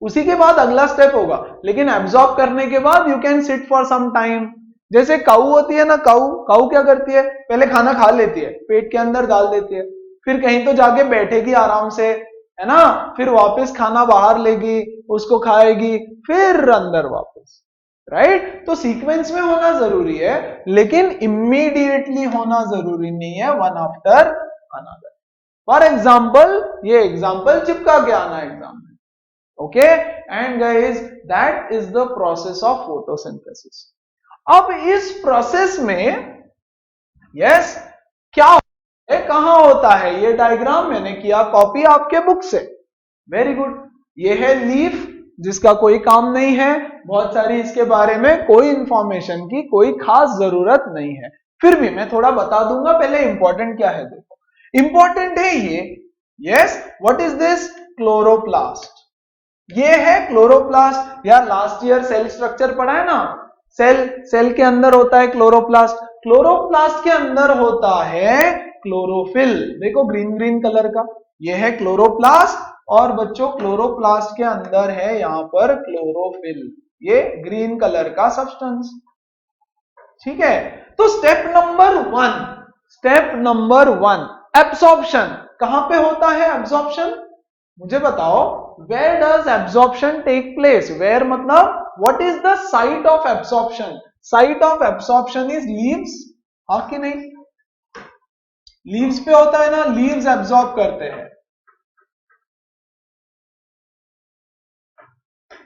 उसी के बाद अगला स्टेप होगा। लेकिन एब्जॉर्ब करने के बाद you can sit for some time. जैसे काऊ होती है ना, काऊ क्या करती है? पहले खाना खा लेती है, पेट के अंदर डाल देती है, फिर कहीं तो जाके बैठेगी आराम से, है ना, फिर वापस खाना बाहर लेगी, उसको खाएगी, फिर अंदर वापस, राइट। तो सीक्वेंस में होना जरूरी है, लेकिन इमीडिएटली होना जरूरी नहीं है, one after another. For example, ये एग्जाम्पल चिपका के आना एग्जाम में, okay. And guys, that is the process of photosynthesis. अब इस प्रोसेस में, यस, क्या ये कहां होता है? ये डायग्राम मैंने किया कॉपी आपके बुक से। Very good. ये है लीफ, जिसका कोई काम नहीं है, बहुत सारी इसके बारे में कोई इंफॉर्मेशन की कोई खास जरूरत नहीं है, फिर भी मैं थोड़ा बता दूंगा। पहले इंपॉर्टेंट क्या है देखो, इंपॉर्टेंट है ये। Yes, what is this? Chloroplast. ये है क्लोरोप्लास्ट। यार लास्ट ईयर सेल स्ट्रक्चर पढ़ा है ना, सेल के अंदर होता है क्लोरोप्लास्ट, क्लोरोप्लास्ट के अंदर होता है क्लोरोफिल। देखो ग्रीन ग्रीन कलर का, ये है क्लोरोप्लास्ट, और बच्चों क्लोरोप्लास्ट के अंदर है यहां पर क्लोरोफिल, ये ग्रीन कलर का सब्सटेंस। ठीक है, तो स्टेप नंबर वन एब्सॉर्प्शन। कहां पे होता है एब्सॉर्प्शन? मुझे बताओ, where does absorption take place? Where मतलब what is the site of absorption? Site of absorption is leaves, हाँ कि नहीं? लीव्स पे होता है ना, लीव्स एब्सॉर्ब करते हैं।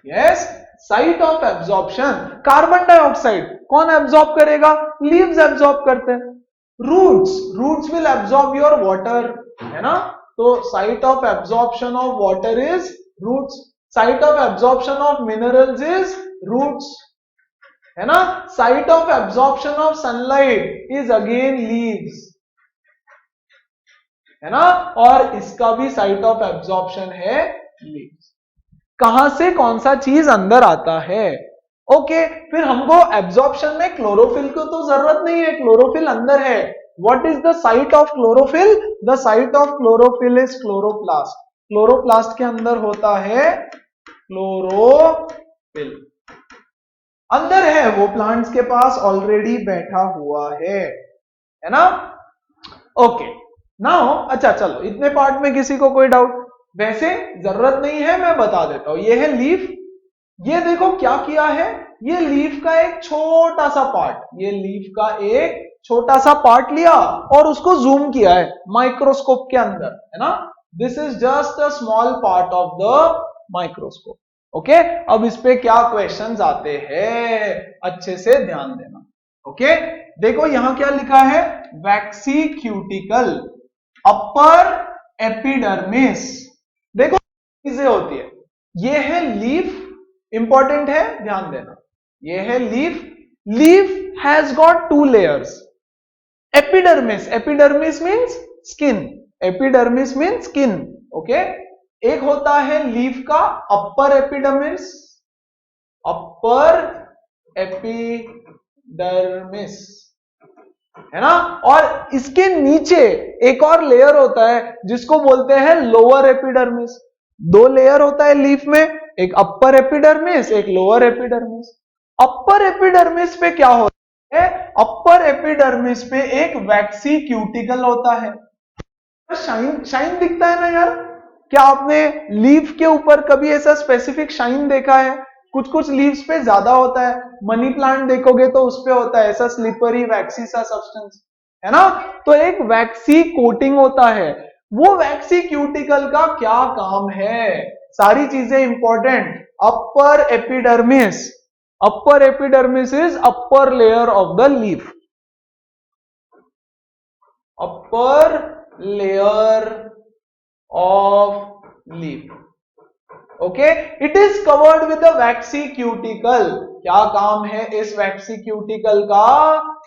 Yes, site of absorption. Carbon dioxide कौन एब्सॉर्ब करेगा? लीव्स एब्सॉर्ब करते हैं। Roots will absorb your water, है ना? तो site of absorption of water is roots, site of absorption of minerals is roots, है ना? Site of absorption of sunlight is again leaves, है ना? और इसका भी साइट ऑफ एब्सॉर्प्शन है लीव्स। कहां से कौन सा चीज अंदर आता है? ओके, फिर हमको एब्सॉर्प्शन में क्लोरोफिल को तो जरूरत नहीं है, क्लोरोफिल अंदर है। What is the site of chlorophyll? The site of chlorophyll is chloroplast. Chloroplast के अंदर होता है क्लोरोफिल, अंदर है वो, प्लांट्स के पास ऑलरेडी बैठा हुआ है ना? ओके, नाउ अच्छा चलो, इतने पार्ट में किसी को कोई डाउट? वैसे जरूरत नहीं है, मैं बता देता हूं। ये है लीफ, ये देखो क्या किया है, ये लीफ का एक छोटा सा पार्ट, ये लीफ का एक छोटा सा पार्ट लिया और उसको जूम किया है माइक्रोस्कोप के अंदर, है ना? This is just a small part of the microscope. Okay, अब इस पे क्या क्वेश्चंस आते हैं, अच्छे से ध्यान देना। ओके, देखो यहां क्या लिखा है, वैक्सी क्यूटिकल, अपर एपिडर्मिस। देखो चीजें होती है, ये है लीफ, इंपॉर्टेंट है, ध्यान देना। ये है leaf, leaf has got two layers. Epidermis, epidermis means skin, epidermis means skin. Okay, एक होता है लीफ का अपर एपिडर्मिस, अपर एपिडर्मिस, है ना? और इसके नीचे एक और लेयर होता है जिसको बोलते हैं लोअर एपिडर्मिस। दो लेयर होता है लीफ में, एक अपर एपिडर्मिस, एक लोअर एपिडर्मिस। अपर एपिडर्मिस पे क्या होता है? अपर एपिडर्मिस पे एक वैक्सी क्यूटिकल होता है। शाइन दिखता है ना यार? क्या आपने लीफ के ऊपर कभी ऐसा स्पेसिफिक शाइन देखा है? कुछ कुछ लीव्स पे ज्यादा होता है, मनी प्लांट देखोगे तो उस पे होता है ऐसा स्लिपरी वैक्सी सा सब्सटेंस, है ना? तो एक वैक्सी कोटिंग होता है। वो वैक्सी क्यूटिकल का क्या काम है? सारी चीजें important. Upper epidermis, upper epidermis is upper layer of the leaf, upper layer of leaf. Okay, it is covered with a waxy cuticle. क्या काम है इस वैक्सी क्यूटिकल का?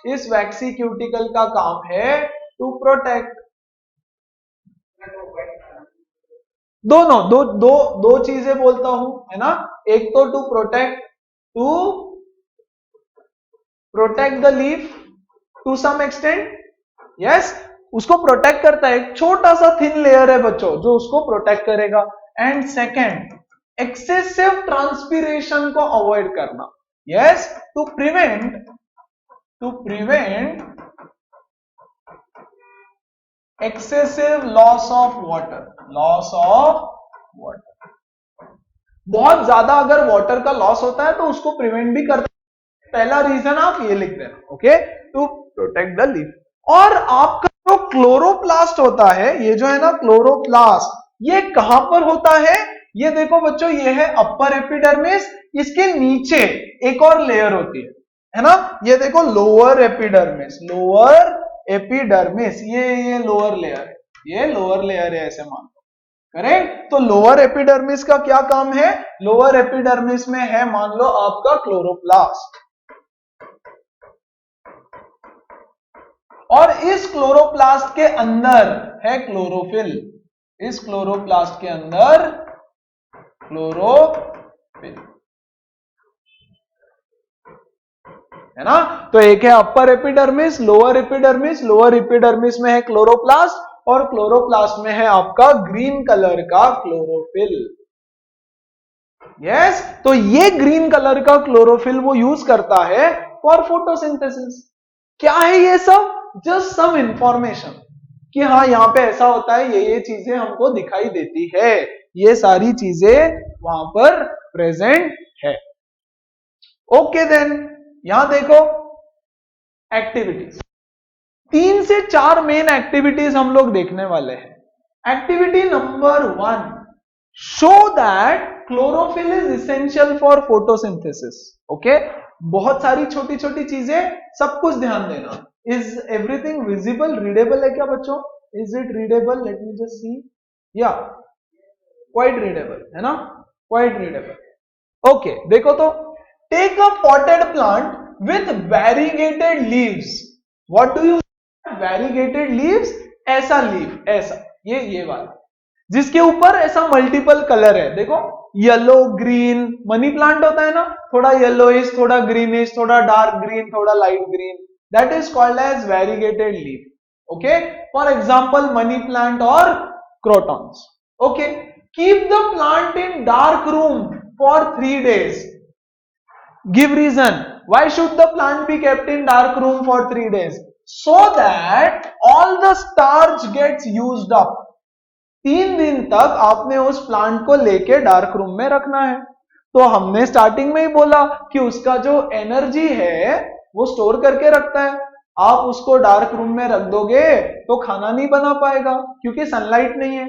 इस वैक्सी क्यूटिकल का काम है टू प्रोटेक्ट, दोनों दो चीजें बोलता हूं, है ना? एक तो to protect the leaf to some extent, yes, उसको प्रोटेक्ट करता है। एक छोटा सा थिन लेयर है बच्चों जो उसको प्रोटेक्ट करेगा। एंड सेकेंड, एक्सेसिव ट्रांसपीरेशन को अवॉइड करना, yes, to prevent excessive loss of water, बहुत ज्यादा अगर वाटर का लॉस होता है तो उसको प्रिवेंट भी करता है। पहला रीजन आप ये लिख देना, okay, to protect the leaf. और आपका जो क्लोरोप्लास्ट होता है, ये जो है ना क्लोरोप्लास्ट, ये कहां पर होता है? ये देखो बच्चों, ये है अपर एपिडर्मिस, इसके नीचे एक और लेयर होती है ना? ये देखो लोअर एपिडर्मिस, लोअर एपिडर्मिस, ये लोअर लेयर है, ये लोअर लेयर है ऐसे मान लो, करेक्ट। तो लोअर एपिडर्मिस का क्या काम है, लोअर एपिडर्मिस में है मान लो आपका क्लोरोप्लास्ट, और इस क्लोरोप्लास्ट के अंदर है क्लोरोफिल, इस क्लोरोप्लास्ट के अंदर क्लोरोफिल है ना। तो एक है upper epidermis, lower epidermis, lower epidermis में है क्लोरोप्लास्ट, और क्लोरोप्लास्ट में है आपका ग्रीन कलर का क्लोरोफिल। यस, तो ये ग्रीन कलर का क्लोरोफिल वो यूज करता है फॉर फोटोसिंथेसिस। क्या है ये सब, जस्ट सम इंफॉर्मेशन कि हाँ यहां पे ऐसा होता है, ये चीजें हमको दिखाई देती है, ये सारी चीजें वहां पर प्रेजेंट है। ओके देन, यहां देखो एक्टिविटीज, 3 से 4 मेन एक्टिविटीज हम लोग देखने वाले हैं। Activity number 1, show that chlorophyll is essential for photosynthesis. Okay, बहुत सारी छोटी छोटी चीजें, सब कुछ ध्यान देना। इज एवरीथिंग विजिबल, रीडेबल है क्या बच्चों, is it readable, let me just see, या क्वाइट रीडेबल है ना, क्वाइट रीडेबल। ओके, देखो तो, take a potted plant with variegated leaves. What do you, variegated leaves, ऐसा लीफ, ऐसा ये वाला जिसके ऊपर ऐसा मल्टीपल कलर है, देखो येलो ग्रीन, मनी प्लांट होता है ना, थोड़ा येलोइश, थोड़ा ग्रीनिश, थोड़ा डार्क ग्रीन, थोड़ा light green, that is called as variegated leaf. Okay, for example money plant और crotons. Okay, keep the plant in dark room for 3 days. Give reason. Why should the plant be kept in dark room for 3 days? So that all the starch gets used up. 3 दिन तक आपने उस plant को लेके dark room में रखना है। तो हमने स्टार्टिंग में ही बोला कि उसका जो एनर्जी है वो स्टोर करके रखता है। आप उसको डार्क रूम में रख दोगे तो खाना नहीं बना पाएगा, क्योंकि सनलाइट नहीं है,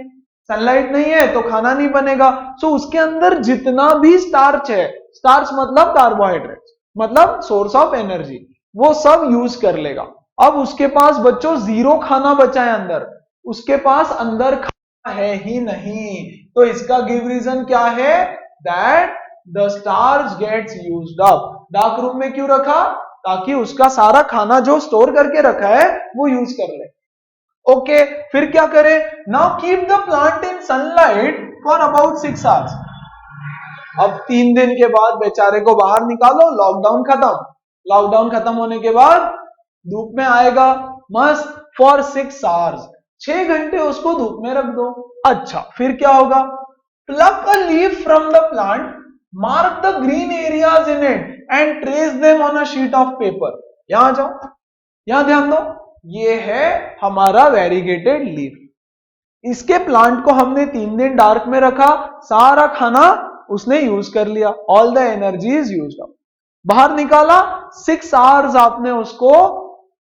सनलाइट नहीं है तो खाना नहीं बनेगा। सो उसके अंदर जितना भी स्टार्च है, स्टार्च मतलब कार्बोहाइड्रेट, मतलब सोर्स ऑफ एनर्जी, वो सब यूज कर लेगा। अब उसके पास बच्चों 0 खाना बचा है अंदर, उसके पास अंदर खाना है ही नहीं। तो इसका गिव रीजन क्या है, that the starch gets used up. Dark room में क्यों रखा, ताकि उसका सारा खाना जो स्टोर करके रखा है वो यूज कर ले। ओके, फिर क्या करें, now keep the plant in sunlight for about 6 hours। अब 3 दिन के बाद बेचारे को बाहर निकालो, लॉकडाउन खत्म, लॉकडाउन खत्म होने के बाद धूप में आएगा मस्त फॉर 6 hours, 6 घंटे उसको धूप में रख दो। अच्छा, फिर क्या होगा, pluck a leaf from the plant, mark the green areas in it and trace them on a sheet of paper. यहां जाओ, यहां ध्यान दो, ये है हमारा वेरीगेटेड लीफ। इसके प्लांट को हमने 3 दिन डार्क में रखा, सारा खाना उसने यूज कर लिया, all the energy is used up. बाहर निकाला, 6 hours आपने उसको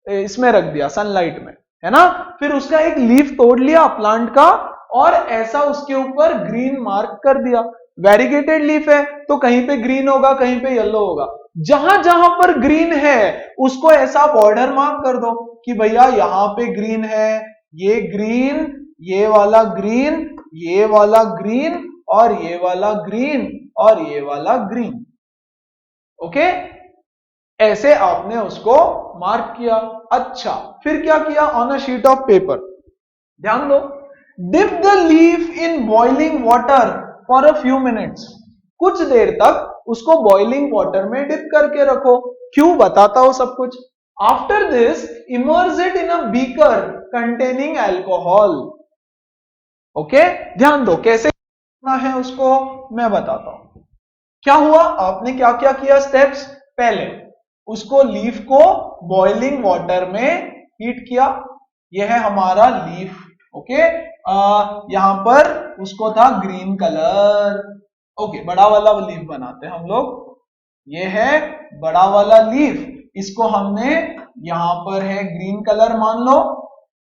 इसमें रख दिया सनलाइट में, है ना। फिर उसका एक लीफ तोड़ लिया प्लांट का और ऐसा उसके ऊपर ग्रीन मार्क कर दिया। वेरीगेटेड लीफ है तो कहीं पे ग्रीन होगा, कहीं पे येलो होगा। जहां जहां पर ग्रीन है उसको ऐसा बॉर्डर मार्क कर दो कि भैया यहां पे ग्रीन है, ये ग्रीन, ये वाला ग्रीन, ये वाला ग्रीन, और ये वाला ग्रीन, और ये वाला ग्रीन। ओके, ऐसे आपने उसको मार्क किया। अच्छा, फिर क्या किया, on a sheet of paper, ध्यान दो, dip the leaf in boiling water for a few minutes. कुछ देर तक उसको बॉइलिंग वाटर में डिप करके रखो। क्यों, बताता हूं सब कुछ। After this emerge it in a beaker containing alcohol. Okay, ध्यान दो कैसे करना है उसको मैं बताता हूं। क्या हुआ, आपने क्या क्या किया स्टेप्स, पहले उसको लीफ को बॉइलिंग वाटर में हीट किया, यह है हमारा लीफ। ओके, यहां पर उसको था ग्रीन कलर। ओके, बड़ा वाला लीफ बनाते हैं हम लोग, ये है बड़ा वाला लीफ, इसको हमने यहां पर है ग्रीन कलर मान लो।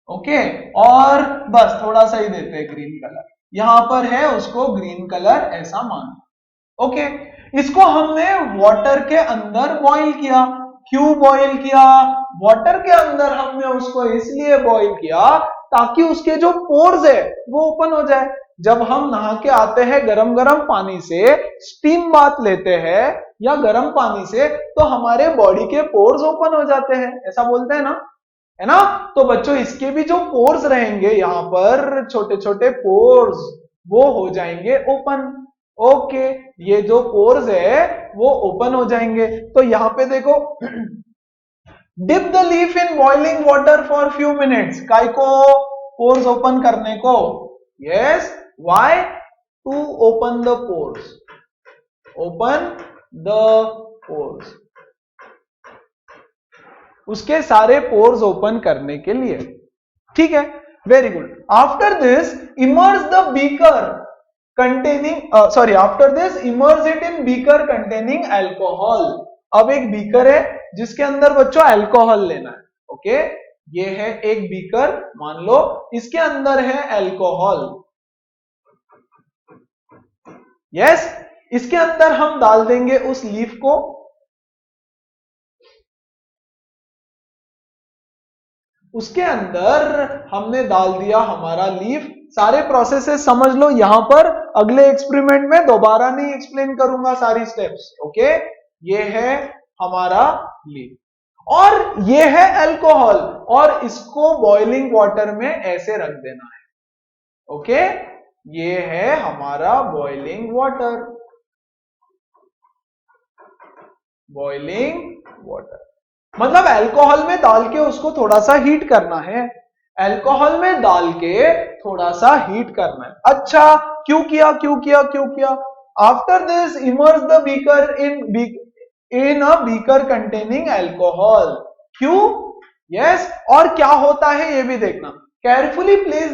ओके, और बस थोड़ा सा ही देते हैं ग्रीन कलर, यहां पर है उसको ग्रीन कलर ऐसा मान लो। ओके, इसको हमने वाटर के अंदर बॉईल किया। क्यों बॉईल किया? वाटर के अंदर हमने उसको इसलिए बॉईल किया ताकि उसके जो पोर्स है वो ओपन हो जाए। जब हम नहा के आते हैं गरम गरम पानी से, स्टीम बात लेते हैं या गरम पानी से, तो हमारे बॉडी के पोर्स ओपन हो जाते हैं, ऐसा बोलते हैं ना, है ना। तो बच्चों इसके भी जो पोर्स रहेंगे यहाँ पर, छोटे छोटे पोर्स, वो हो जाएंगे ओपन। ओके, ये जो पोर्स है वो ओपन हो जाएंगे। तो यहाँ पे देखो, dip the leaf in boiling water for few minutes, काय को? पोर्स ओपन करने को। Yes, why? To open the pores, open the pores, उसके सारे पोर्स ओपन करने के लिए। ठीक है, very good. After this immerse the beaker containing after this immerse it in beaker containing alcohol. अब एक बीकर है जिसके अंदर बच्चों अल्कोहल लेना है। ओके, ये है एक बीकर, मान लो इसके अंदर है अल्कोहल। यस, इसके अंदर हम डाल देंगे उस लीफ को। उसके अंदर हमने डाल दिया हमारा लीफ। सारे प्रोसेसेस समझ लो यहां पर, अगले एक्सपेरिमेंट में दोबारा नहीं एक्सप्लेन करूंगा सारी स्टेप्स। ओके, ये है हमारा लीफ और ये है अल्कोहल, और इसको बॉइलिंग वाटर में ऐसे रख देना है। ओके, ये है हमारा बॉइलिंग वाटर, बॉइलिंग वाटर मतलब अल्कोहल में डाल के उसको थोड़ा सा हीट करना है। अल्कोहल में डाल के थोड़ा सा हीट करना है। अच्छा, क्यों किया? After this immerse the beaker in a beaker containing alcohol. क्यों? यस, और क्या होता है ये भी देखना। Carefully place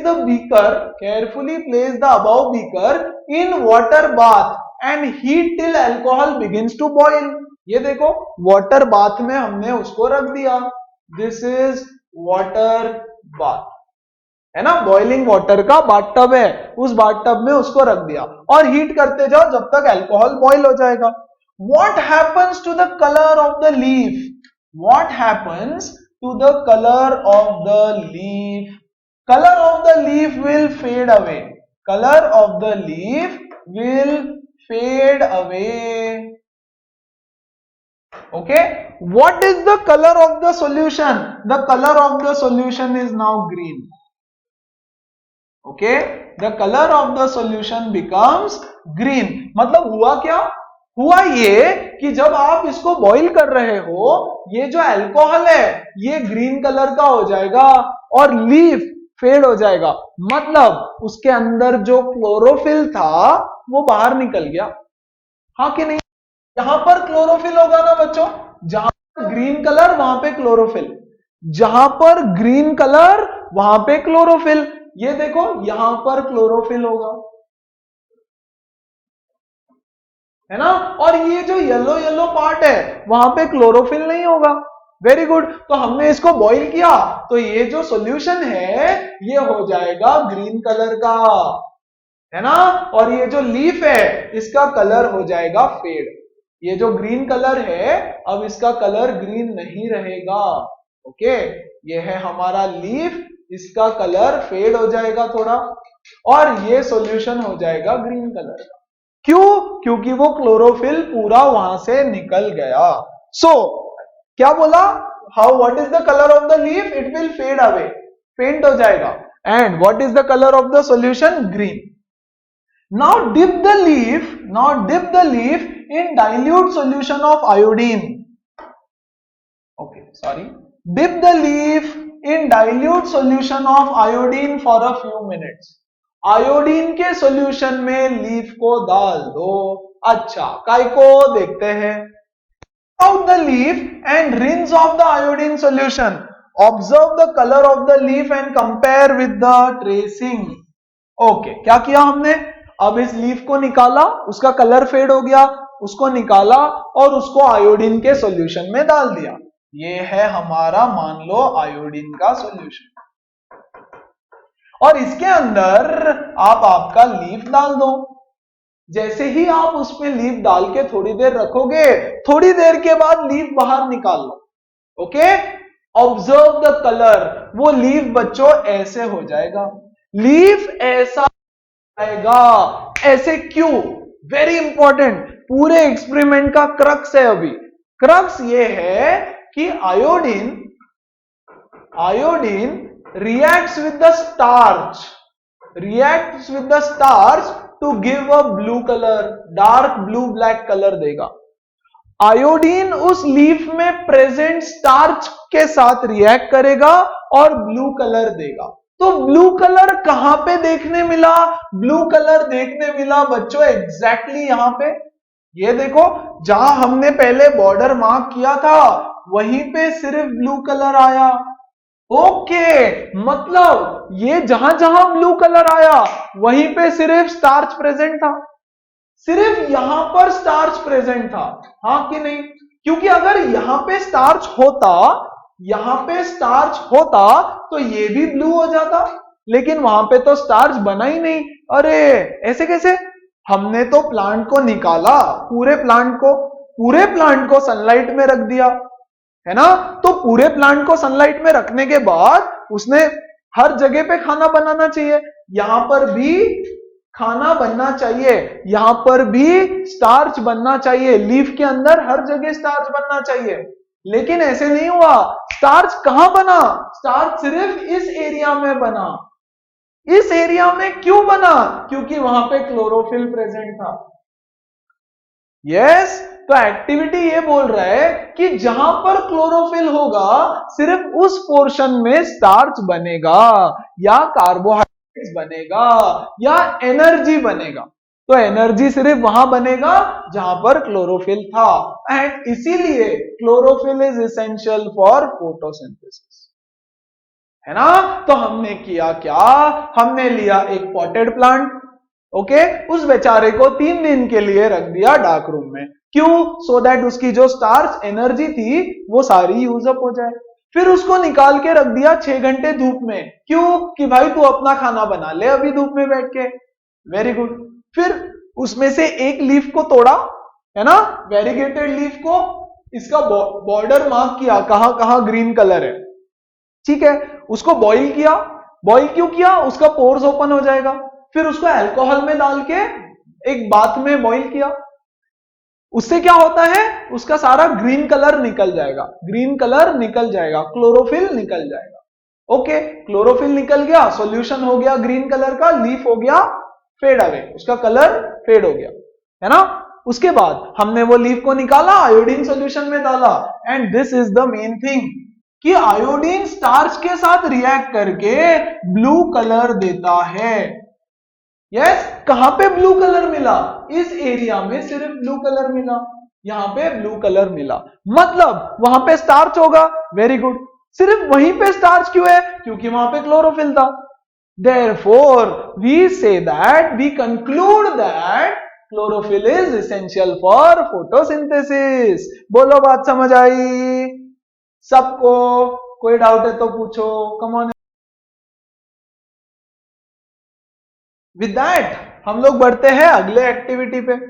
the above beaker in water bath and heat till alcohol begins to boil. ये देखो, वाटर बाथ में हमने उसको रख दिया। दिस इज वाटर बाथ, है ना, बॉइलिंग वाटर का बाथटब है, उस बाथटब में उसको रख दिया और हीट करते जाओ जब तक अल्कोहल बॉइल हो जाएगा। What happens to the color of the leaf? What happens to the color of the leaf? Color of the leaf will fade away. Color of the leaf will fade away. Okay, what is the color of the solution? The color of the solution is now green. Okay, the color of the solution becomes green. मतलब हुआ क्या? हुआ ये कि जब आप इसको boil कर रहे हो, ये जो अल्कोहल है ये ग्रीन कलर का हो जाएगा और लीफ फेड हो जाएगा। मतलब उसके अंदर जो क्लोरोफिल था वो बाहर निकल गया। हाँ कि नहीं? यहां पर क्लोरोफिल होगा ना बच्चों, जहां पर ग्रीन कलर वहां पे क्लोरोफिल, जहां पर ग्रीन कलर वहां पे क्लोरोफिल। ये देखो यहां पर क्लोरोफिल होगा, है ना, और ये जो येलो येलो पार्ट है वहां पे क्लोरोफिल नहीं होगा। Very good. तो हमने इसको बॉईल किया तो ये जो सॉल्यूशन है ये हो जाएगा ग्रीन कलर का, है ना, और ये जो लीफ है इसका कलर हो जाएगा फेड। ये जो ग्रीन कलर है अब इसका कलर ग्रीन नहीं रहेगा। ओके, ये है हमारा लीफ, इसका कलर फेड हो जाएगा थोड़ा और ये सॉल्यूशन हो जाएगा ग्रीन कलर का। क्यों? क्योंकि वो क्लोरोफिल पूरा वहां से निकल गया। सो क्या बोला? How, what is the colour of the leaf? It will fade away, faint हो जाएगा। And what is the colour of the solution? Green. Now dip the leaf in dilute solution of iodine. Okay, sorry. Dip the leaf in dilute solution of iodine for a few minutes. Iodine के solution में leaf को डाल दो। अच्छा, काय को देखते हैं। Out the leaf and rinse off the iodine solution. Observe the color of the leaf and compare with the tracing. Okay, क्या किया हमने? अब इस लीफ को निकाला, उसका कलर फेड हो गया, उसको निकाला और उसको आयोडीन के सॉल्यूशन में डाल दिया। ये है हमारा, मान लो, आयोडीन का सॉल्यूशन। और इसके अंदर आप आपका लीफ डाल दो। जैसे ही आप उसमें लीफ डाल के थोड़ी देर रखोगे, थोड़ी देर के बाद लीफ बाहर निकाल लो। ओके, ऑब्जर्व द कलर, वो लीफ बच्चों ऐसे हो जाएगा, लीफ ऐसा आएगा, ऐसे क्यों? वेरी इंपॉर्टेंट, पूरे एक्सपेरिमेंट का क्रक्स है। अभी क्रक्स ये है कि iodine reacts with the starch to give a blue color, dark blue black color देगा। आयोडीन उस लीफ में प्रेजेंट स्टार्च के साथ रिएक्ट करेगा और ब्लू कलर देगा। तो ब्लू कलर कहां पे देखने मिला? ब्लू कलर देखने मिला बच्चों एग्जैक्टली यहां पे, ये देखो, जहां हमने पहले बॉर्डर मार्क किया था वहीं पे सिर्फ ब्लू कलर आया। ओके, मतलब ये जहां जहां ब्लू कलर आया वहीं पे सिर्फ स्टार्च प्रेजेंट था, सिर्फ यहां पर स्टार्च प्रेजेंट था, हाँ कि नहीं? क्योंकि अगर यहां पे स्टार्च होता तो ये भी ब्लू हो जाता, लेकिन वहां पे तो स्टार्च बना ही नहीं। अरे ऐसे कैसे? हमने तो प्लांट को निकाला, पूरे प्लांट को सनलाइट में रख दिया, है ना? तो पूरे प्लांट को सनलाइट में रखने के बाद उसने हर जगह पे खाना बनाना चाहिए, यहां पर भी खाना बनना चाहिए, यहां पर भी स्टार्च बनना चाहिए, लीफ के अंदर हर जगह स्टार्च बनना चाहिए, लेकिन ऐसे नहीं हुआ। स्टार्च कहां बना? स्टार्च सिर्फ इस एरिया में बना। इस एरिया में क्यों बना? क्योंकि वहां पे क्लोरोफिल प्रेजेंट था। यस, तो एक्टिविटी ये बोल रहा है कि जहां पर क्लोरोफिल होगा सिर्फ उस पोर्शन में स्टार्च बनेगा या कार्बोहाइड्रेट्स बनेगा या एनर्जी बनेगा। तो एनर्जी सिर्फ वहां बनेगा जहां पर क्लोरोफिल था, एंड इसीलिए chlorophyll is essential for photosynthesis, है ना? तो हमने किया क्या? हमने लिया एक पॉटेड प्लांट, ओके, उस बेचारे को 3 दिन के लिए रख दिया डार्क रूम में। क्यों? सो दैट उसकी जो स्टार्च एनर्जी थी वो सारी यूज अप हो जाए। फिर उसको निकाल के रख दिया 6 घंटे धूप में। क्यों? कि भाई तू अपना खाना बना ले अभी धूप में बैठ के। Very good. फिर उसमें से एक लीफ को तोड़ा, है ना, वेरीगेटेड लीफ को, इसका बॉर्डर मार्क किया, कहां कहां ग्रीन कलर है, ठीक है, उसको बॉईल किया। बॉईल क्यों किया? उसका पोर्स ओपन हो जाएगा। फिर उसको अल्कोहल में डाल के एक बाथ में बॉईल किया, उससे क्या होता है? उसका सारा ग्रीन कलर निकल जाएगा, क्लोरोफिल निकल जाएगा। ओके, क्लोरोफिल निकल गया, सॉल्यूशन हो गया ग्रीन कलर का, लीफ हो गया फेड अवे, उसका कलर फेड हो गया, है ना? उसके बाद हमने वो लीफ को निकाला, आयोडीन सॉल्यूशन में डाला, and this is the main thing कि आयोडीन स्टार्च के साथ रिएक्ट करके ब्लू कलर देता है। यस, कहां पे ब्लू कलर मिला? इस एरिया में सिर्फ ब्लू कलर मिला, यहां पे ब्लू कलर मिला, मतलब वहां पे स्टार्च होगा। Very good. सिर्फ वहीं पे स्टार्च क्यों है? क्योंकि वहां पे क्लोरोफिल था। Therefore, we say that, we conclude that chlorophyll is essential for photosynthesis. बोलो बात समझ आई सबको? कोई डाउट है तो पूछो, कम ऑन। विद दैट हम लोग बढ़ते हैं अगले एक्टिविटी पे।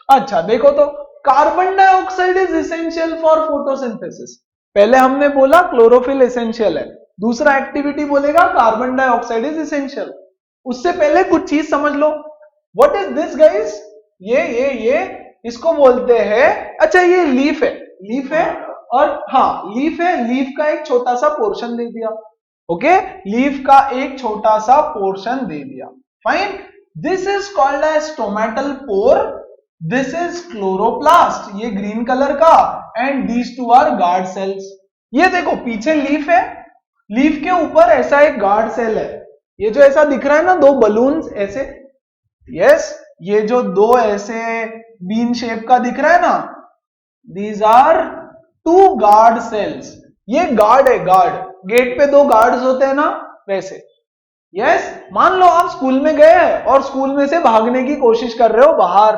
अच्छा देखो, तो carbon dioxide is essential for photosynthesis. पहले हमने बोला क्लोरोफिल इसेंशियल है, दूसरा एक्टिविटी बोलेगा कार्बन डाइऑक्साइड इज इसेंशियल। उससे पहले कुछ चीज समझ लो। What is this guys? ये इसको बोलते हैं, अच्छा ये लीफ है और हाँ लीफ है, लीफ का एक छोटा सा पोर्शन दे दिया। ओके, लीफ का एक छोटा सा पोर्शन दे दिया, fine. This is called as stomatal pore, this is chloroplast, ये ग्रीन कलर का, and these two are guard cells. ये देखो पीछे लीफ है, लीफ के ऊपर ऐसा एक गार्ड सेल है, ये जो ऐसा दिख रहा है ना, 2 बलून्स ऐसे, यस, ये जो 2 ऐसे बीन शेप का दिख रहा है ना, दीज आर 2 गार्ड सेल्स। ये गार्ड है, गार्ड, गेट पे 2 गार्ड्स होते हैं ना, वैसे। यस, मान लो आप स्कूल में गए और स्कूल में से भागने की कोशिश कर रहे हो बाहर,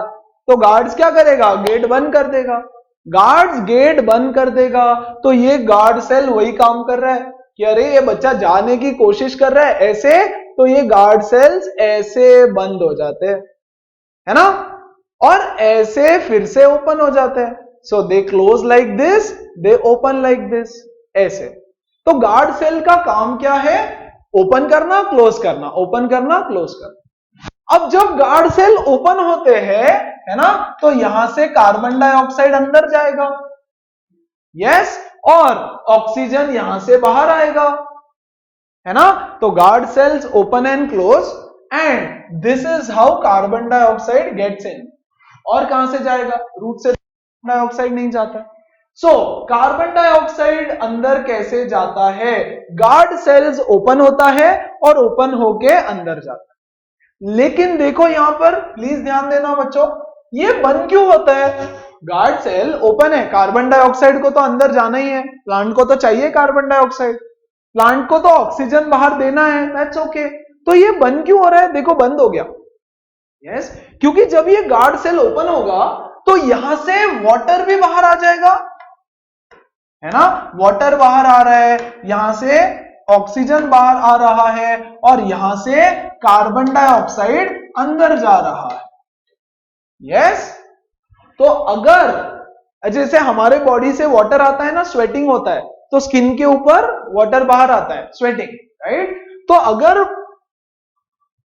तो गार्ड्स क्या करेगा? गेट बंद कर देगा। गार्ड्स गेट बंद कर देगा, तो ये गार्ड सेल वही काम कर रहा है कि अरे ये बच्चा जाने की कोशिश कर रहा है ऐसे, तो ये गार्ड सेल्स ऐसे बंद हो जाते हैं, है ना, और ऐसे फिर से ओपन हो जाते हैं। So they close like this, they open like this. ऐसे। तो गार्ड सेल का काम क्या है? ओपन करना, क्लोज करना, ओपन करना, क्लोज करना। अब जब गार्ड सेल ओपन होते हैं, है ना, तो यहां से कार्बन डाइऑक्साइड अंदर जाएगा, यस, और ऑक्सीजन यहां से बाहर आएगा, है ना। तो guard cells open and close and this is how carbon dioxide gets in. और कहां से जाएगा? रूट से डाइऑक्साइड नहीं जाता। सो कार्बन डाइऑक्साइड अंदर कैसे जाता है? गार्ड सेल्स ओपन होता है और ओपन होके अंदर जाता है। लेकिन देखो यहां पर प्लीज ध्यान देना बच्चों, ये बंद क्यों होता है? गार्ड सेल ओपन है, कार्बन डाइऑक्साइड को तो अंदर जाना ही है, प्लांट को तो चाहिए कार्बन डाइऑक्साइड, प्लांट को तो ऑक्सीजन बाहर देना है, दैट्स ओके। तो ये बंद क्यों हो रहा है? देखो बंद हो गया, यस, क्योंकि जब ये गार्ड सेल ओपन होगा तो यहां से वाटर भी बाहर आ जाएगा, है ना, वाटर बाहर आ रहा है, यहां से ऑक्सीजन बाहर आ रहा है और यहां से कार्बन डाइऑक्साइड अंदर जा रहा है, यस। तो अगर जैसे हमारे बॉडी से वाटर आता है ना, स्वेटिंग होता है, तो स्किन के ऊपर वाटर बाहर आता है, स्वेटिंग, राइट। तो अगर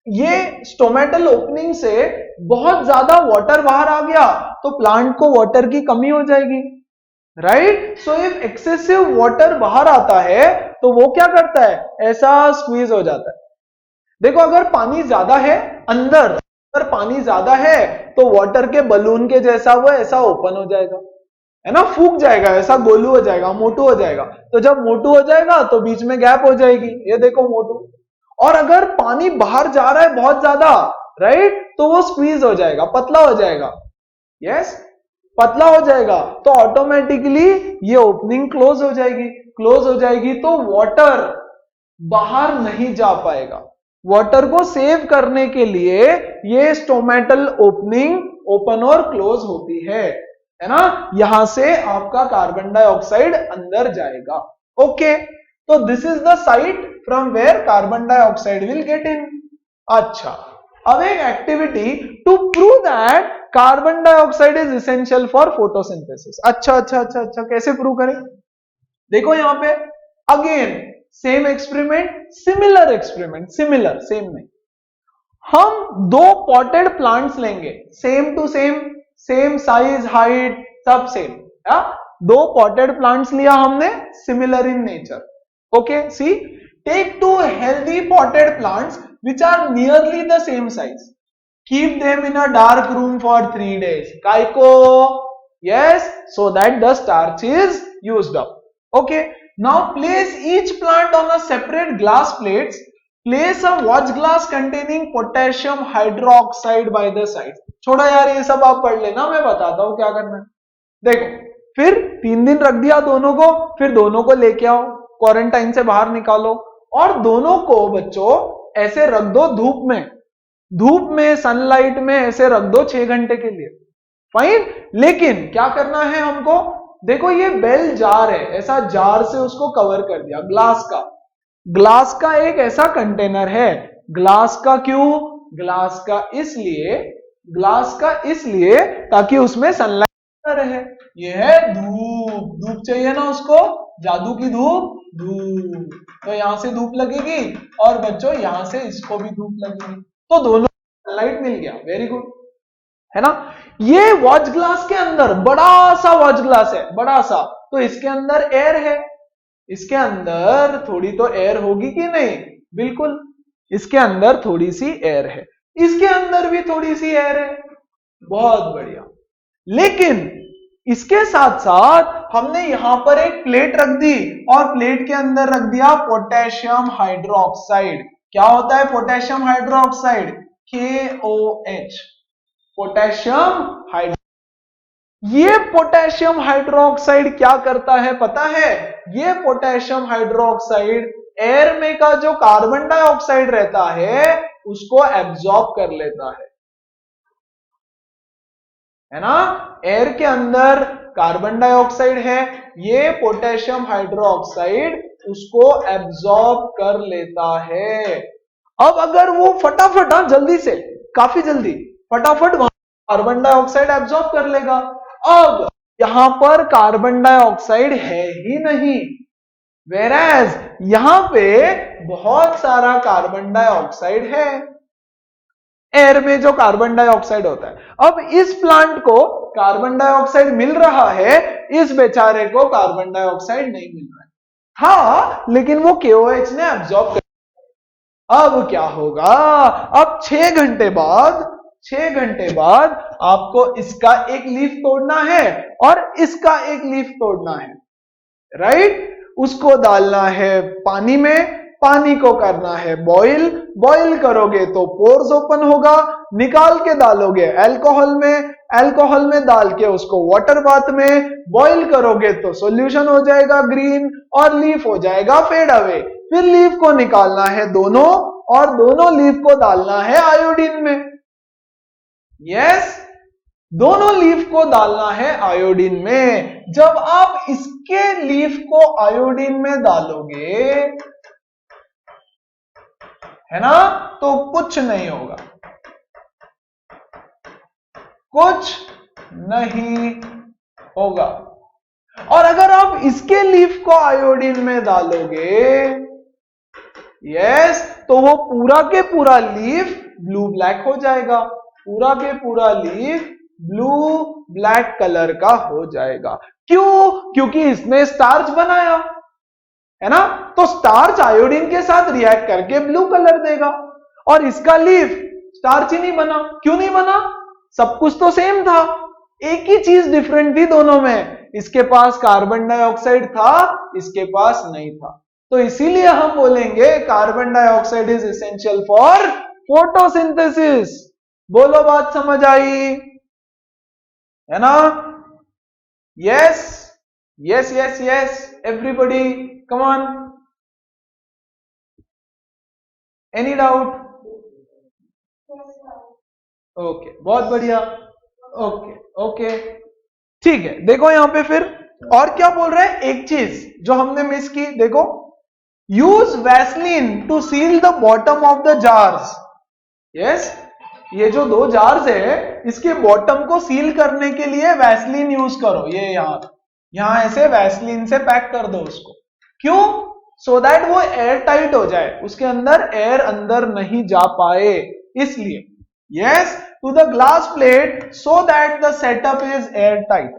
ये स्टोमेटल ओपनिंग से बहुत ज्यादा वाटर बाहर आ गया तो प्लांट को वाटर की कमी हो जाएगी, right. So if excessive water बाहर आता है तो वो क्या करता है? ऐसा स्क्वीज हो जाता है। देखो अगर पानी ज्यादा है अंदर, अगर पानी ज्यादा है तो वाटर के बलून के जैसा वो ऐसा ओपन हो जाएगा, है ना, फूक जाएगा, ऐसा गोलू हो जाएगा, मोटू हो जाएगा। तो जब मोटू हो जाएगा तो बीच में गैप हो जाएगी, ये देखो मोटू। और अगर पानी बाहर जा रहा है बहुत ज्यादा, राइट, तो वो स्क्वीज हो जाएगा, पतला हो जाएगा, यस, पतला हो जाएगा। तो ऑटोमेटिकली ये ओपनिंग क्लोज हो जाएगी, क्लोज हो जाएगी तो वाटर बाहर नहीं जा पाएगा। वाटर को सेव करने के लिए ये स्टोमेटल ओपनिंग ओपन और क्लोज होती है ना। यहां से आपका कार्बन डाइऑक्साइड अंदर जाएगा, ओके। तो this is the site from where carbon dioxide will get in. अच्छा, अब एक activity to prove that carbon dioxide is essential for photosynthesis. अच्छा अच्छा अच्छा अच्छा, कैसे प्रूव करें? देखो यहां पे again same experiment, similar experiment, similar same नहीं, हम दो पॉटेड प्लांट्स लेंगे, same to same, same size, height, सब सेम, या दो पॉटेड प्लांट्स लिया हमने, similar in nature, okay. See, take two healthy potted plants which are nearly the same size, keep them in a dark room for 3 days. Kaiko? Yes, so that the starch is used up. Okay. Now place each plant on a separate glass plates. Place a watch glass containing potassium hydroxide by the side. छोड़ो यार ये सब आप पढ़ लेना, मैं बताता हूं क्या करना है। देखो, फिर 3 दिन रख दिया दोनों को, फिर दोनों को लेके आओ, क्वारंटाइन से बाहर निकालो और दोनों को बच्चों ऐसे रख दो धूप में, धूप में, सनलाइट में ऐसे रख दो 6 घंटे के लिए, फाइन। लेकिन क्या करना है हमको? देखो ये बेल जार है, ऐसा जार से उसको कवर कर दिया, ग्लास का, ग्लास का एक ऐसा कंटेनर है। ग्लास का क्यों? ग्लास का इसलिए, ग्लास का इसलिए ताकि उसमें सनलाइट न रहे। ये है धूप, धूप चाहिए ना उसको, जादू की धूप, धूप, तो यहां से धूप लगेगी और बच्चों यहां से इसको भी धूप लगेगी, तो दोनों सनलाइट मिल गया, वेरी गुड, है ना। ये वॉच ग्लास के अंदर बड़ा सा वॉच ग्लास है, बड़ा सा, तो इसके अंदर एयर है, इसके अंदर थोड़ी तो एयर होगी कि नहीं? बिल्कुल, इसके अंदर थोड़ी सी एयर है, इसके अंदर भी थोड़ी सी एयर है, बहुत बढ़िया। लेकिन इसके साथ साथ हमने यहां पर एक प्लेट रख दी और प्लेट के अंदर रख दिया पोटेशियम हाइड्रोक्साइड। क्या होता है potassium hydroxide? KOH, potassium hydro. ये पोटेशियम हाइड्रोक्साइड क्या करता है पता है? ये पोटेशियम हाइड्रोक्साइड एयर में का जो कार्बन डाइऑक्साइड रहता है उसको एब्जॉर्ब कर लेता है ना। एयर के अंदर कार्बन डाइऑक्साइड है, ये पोटेशियम हाइड्रोक्साइड उसको एब्जॉर्ब कर लेता है। अब अगर वो फटाफट, जल्दी से, काफी जल्दी, फटाफट वहां कार्बन डाइऑक्साइड एब्जॉर्ब कर लेगा। अब यहां पर कार्बन डाइऑक्साइड है ही नहीं, वेराज यहां पे बहुत सारा कार्बन डाइऑक्साइड है, एयर में जो कार्बन डाइऑक्साइड होता है। अब इस प्लांट को कार्बन डाइऑक्साइड मिल रहा है, इस बेचारे को कार्बन डाइऑक्साइड नहीं मिल रहा है। हाँ, लेकिन वो KOH ने एब्जॉर्ब कर। अब क्या होगा, अब 6 घंटे बाद आपको इसका एक लीफ तोड़ना है और इसका एक लीफ तोड़ना है, राइट। उसको डालना है पानी में, पानी को करना है बॉईल, बॉईल करोगे तो पोर्स ओपन होगा, निकाल के डालोगे अल्कोहल में डाल के उसको वाटर बाथ में बॉईल करोगे तो सॉल्यूशन हो जाएगा ग्रीन और लीफ हो जाएगा फेड अवे। फिर लीफ को निकालना है दोनों और दोनों लीफ को डालना है आयोडीन में। यस, दोनों लीफ को डालना है आयोडीन में। जब आप इसके लीफ को आयोडीन में डालोगे, है ना, तो कुछ नहीं होगा, कुछ नहीं होगा। और अगर आप इसके लीफ को आयोडीन में डालोगे, यस, तो वो पूरा के पूरा लीफ ब्लू ब्लैक हो जाएगा, पूरा के पूरा लीफ ब्लू ब्लैक कलर का हो जाएगा। क्यों? क्योंकि इसने स्टार्च बनाया, है ना, तो स्टार्च आयोडीन के साथ रिएक्ट करके ब्लू कलर देगा। और इसका लीफ स्टार्च ही नहीं बना। क्यों नहीं बना? सब कुछ तो सेम था, एक ही चीज डिफरेंट थी दोनों में। इसके पास कार्बन डाइऑक्साइड था, इसके पास नहीं था। तो इसीलिए हम बोलेंगे carbon dioxide is essential for photosynthesis. बोलो, बात समझ आई, है ना? Yes yes yes yes, everybody come on, any doubt? Okay, बहुत बढ़िया। ओके ओके, ठीक है। देखो यहां पे फिर और क्या बोल रहा है, एक चीज जो हमने मिस की, देखो, use vaseline to seal the bottom of the jars. Yes, ये जो 2 जार्स है, इसके बॉटम को सील करने के लिए वैसलीन यूज करो। ये यहां ऐसे वैसलीन से पैक कर दो उसको। क्यों? सो दैट वो एयर टाइट हो जाए, उसके अंदर एयर अंदर नहीं जा पाए, इसलिए। Yes, to the glass plate so that the setup is air tight.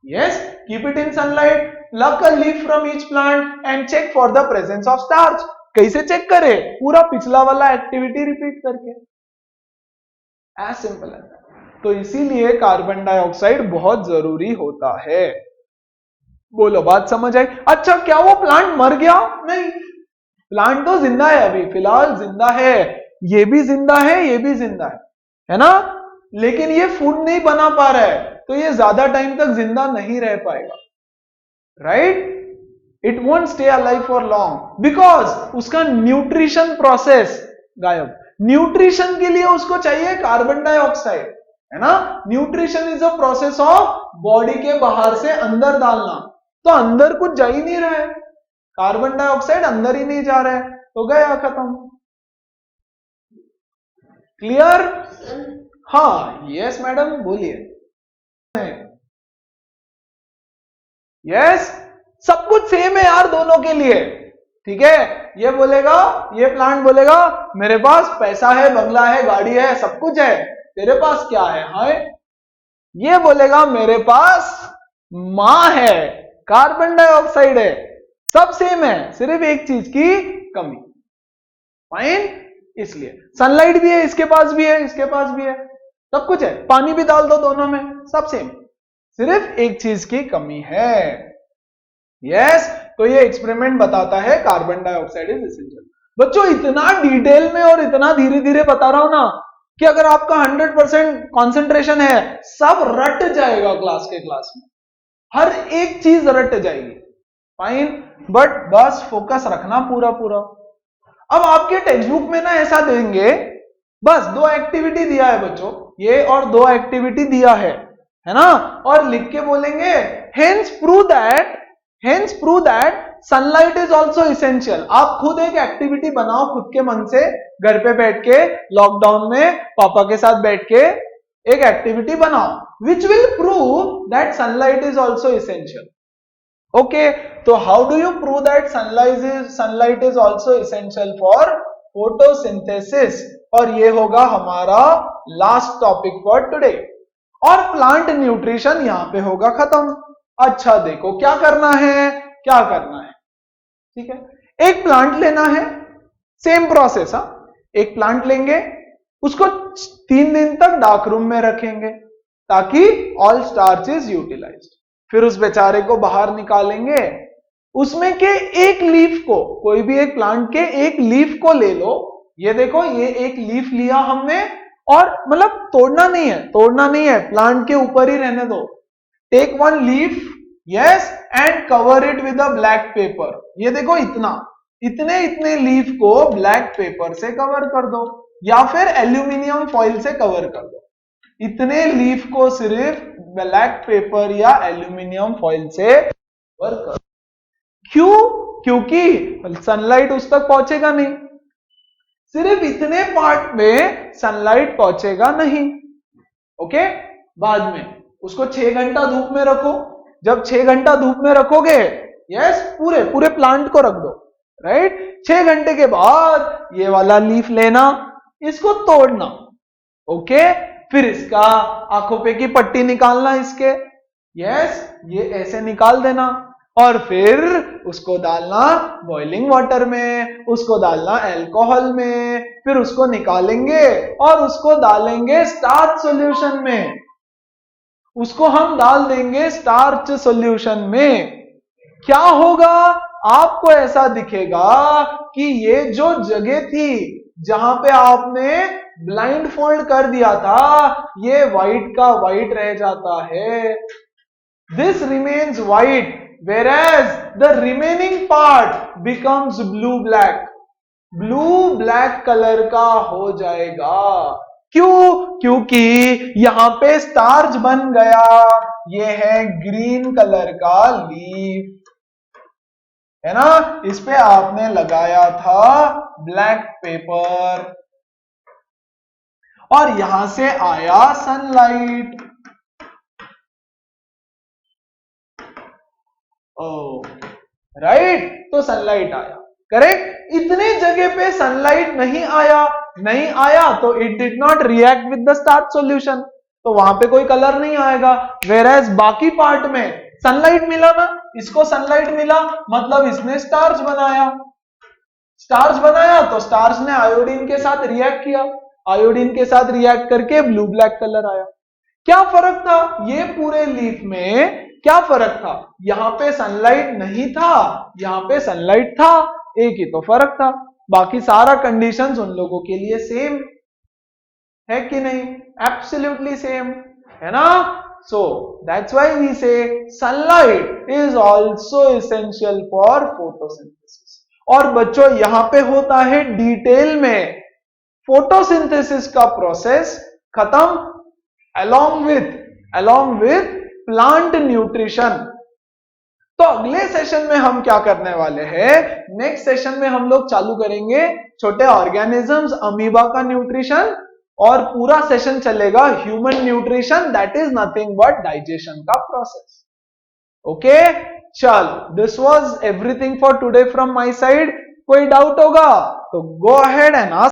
Yes, keep it in sunlight, pluck a leaf from each plant and check for the presence of starch। कैसे check करे? पूरा पिछला वाला activity repeat करके, as simple as that. तो इसीलिए carbon dioxide बहुत जरूरी होता है। बोलो, बात समझ आई? अच्छा, क्या वो प्लांट मर गया? नहीं, प्लांट तो जिंदा है, अभी फिलहाल जिंदा है, ये भी जिंदा है, ये भी जिंदा है ना, लेकिन ये फूड नहीं बना पा रहा है, तो ये ज्यादा टाइम तक जिंदा नहीं रह पाएगा, right? It won't stay alive for long because उसका न्यूट्रिशन प्रोसेस गायब। न्यूट्रिशन के लिए उसको चाहिए कार्बन डाइऑक्साइड, है ना। Nutrition is a process of body के बाहर से अंदर डालना, तो अंदर कुछ जा ही नहीं रहा है, कार्बन डाइऑक्साइड अंदर ही नहीं जा रहा है, तो गया, खत्म। क्लियर? हाँ, यस मैडम, बोलिए। यस, सब कुछ सेम है यार दोनों के लिए, ठीक है। ये बोलेगा, ये प्लांट बोलेगा मेरे पास पैसा है, बंगला है, गाड़ी है, सब कुछ है, तेरे पास क्या है? हाँ, ये बोलेगा मेरे पास मां है, कार्बन डाइऑक्साइड है, सब सेम है, सिर्फ एक चीज की कमी। फाइन, इसलिए सनलाइट भी है, इसके पास भी है, इसके पास भी है, सब कुछ है, पानी भी डाल दो दोनों में, सब सेम, सिर्फ एक चीज की कमी है। यस, तो ये एक्सपेरिमेंट बताता है कार्बन डाइऑक्साइड इज एसेंशियल। बच्चों, इतना डिटेल में और इतना धीरे धीरे बता रहा हूं ना कि अगर आपका 100% कंसंट्रेशन है, सब रट जाएगा क्लास में, हर एक चीज रट जाएगी। फाइन, बट बस फोकस रखना पूरा पूरा। अब आपके टेक्स्ट बुक में ना ऐसा देंगे, बस 2 एक्टिविटी दिया है बच्चों, ये और 2 एक्टिविटी दिया है ना, और लिख के बोलेंगे hence prove that sunlight is also essential. आप खुद एक एक्टिविटी बनाओ खुद के मन से, घर पे बैठ के, लॉकडाउन में पापा के साथ बैठ के एक एक्टिविटी बनाओ, which will prove that sunlight is also essential. Okay, तो how do you prove that sunlight is also essential for photosynthesis? और ये होगा हमारा लास्ट टॉपिक फॉर टुडे। और प्लांट न्यूट्रिशन यहां पे होगा खत्म। अच्छा देखो क्या करना है, क्या करना है, ठीक है। एक प्लांट लेना है, सेम प्रोसेस। एक प्लांट लेंगे, उसको 3 दिन तक डार्क रूम में रखेंगे ताकि ऑल स्टार्च इज यूटिलाइज्ड। फिर उस बेचारे को बाहर निकालेंगे, उसमें के एक लीफ को, कोई भी एक प्लांट के एक लीफ को ले लो। ये देखो, ये एक लीफ लिया हमने, और मतलब तोड़ना नहीं है, तोड़ना नहीं है, प्लांट के ऊपर ही रहने दो। Take one leaf, yes, and cover it with a black paper. ये देखो, इतने इतने लीफ को ब्लैक पेपर से कवर कर दो, या फिर एल्यूमिनियम फॉइल से कवर कर दो। इतने लीफ को सिर्फ ब्लैक पेपर या एल्यूमिनियम फॉइल से कवर कर दो। क्यों? क्योंकि सनलाइट उस तक पहुंचेगा नहीं, सिर्फ इतने पार्ट में सनलाइट पहुंचेगा नहीं। ओके, बाद में उसको 6 घंटा धूप में रखो। जब 6 घंटा धूप में रखोगे, यस, पूरे पूरे प्लांट को रख दो, राइट। 6 घंटे के बाद ये वाला लीफ लेना, इसको तोड़ना, ओके। फिर इसका आंखों पे की पट्टी निकालना इसके, यस, ये ऐसे निकाल देना, और फिर उसको डालना बॉइलिंग वाटर में, उसको डालना अल्कोहल में, फिर उसको निकालेंगे और उसको डालेंगे स्टार्च सॉल्यूशन में। उसको हम डाल देंगे स्टार्च सॉल्यूशन में। क्या होगा? आपको ऐसा दिखेगा कि ये जो जगह थी जहां पे आपने ब्लाइंड फोल्ड कर दिया था, ये व्हाइट का व्हाइट रह जाता है। This remains white, whereas the remaining part becomes blue black, blue black colour का हो जाएगा। क्यों? क्योंकि यहां पे स्टार्च बन गया। ये है ग्रीन कलर का लीफ, है ना, इस पे आपने लगाया था ब्लैक पेपर, और यहां से आया सनलाइट। राइट, तो सनलाइट आया, करेक्ट। इतने जगह पे सनलाइट नहीं आया तो it did not react with the starch solution, तो वहां पे कोई कलर नहीं आएगा। वेयरएज बाकी पार्ट में सनलाइट मिला ना, इसको सनलाइट मिला, मतलब इसने स्टार्च बनाया। स्टार्च बनाया तो स्टार्च ने आयोडीन के साथ रिएक्ट किया, आयोडीन के साथ रिएक्ट करके ब्लू ब्लैक कलर आया। क्या फर्क था ये पूरे लीफ में? क्या फर्क था? यहां पे सनलाइट नहीं था, यहां पे सनलाइट था, एक ही तो फर्क था। बाकी सारा कंडीशंस उन लोगों के लिए सेम है कि नहीं? एब्सोल्युटली सेम, है ना। सो दैट्स व्हाई वी से sunlight is also essential for photosynthesis. और बच्चों यहां पे होता है डिटेल में फोटोसिंथेसिस का प्रोसेस खत्म, along with प्लांट न्यूट्रिशन। तो अगले सेशन में हम क्या करने वाले हैं? नेक्स्ट सेशन में हम लोग चालू करेंगे छोटे ऑर्गेनिजम्स, अमीबा का न्यूट्रिशन, और पूरा सेशन चलेगा human nutrition, that is nothing but digestion का प्रोसेस। ओके, चल, this was everything for today from my side. कोई डाउट होगा तो गो अहेड एंड आस्क।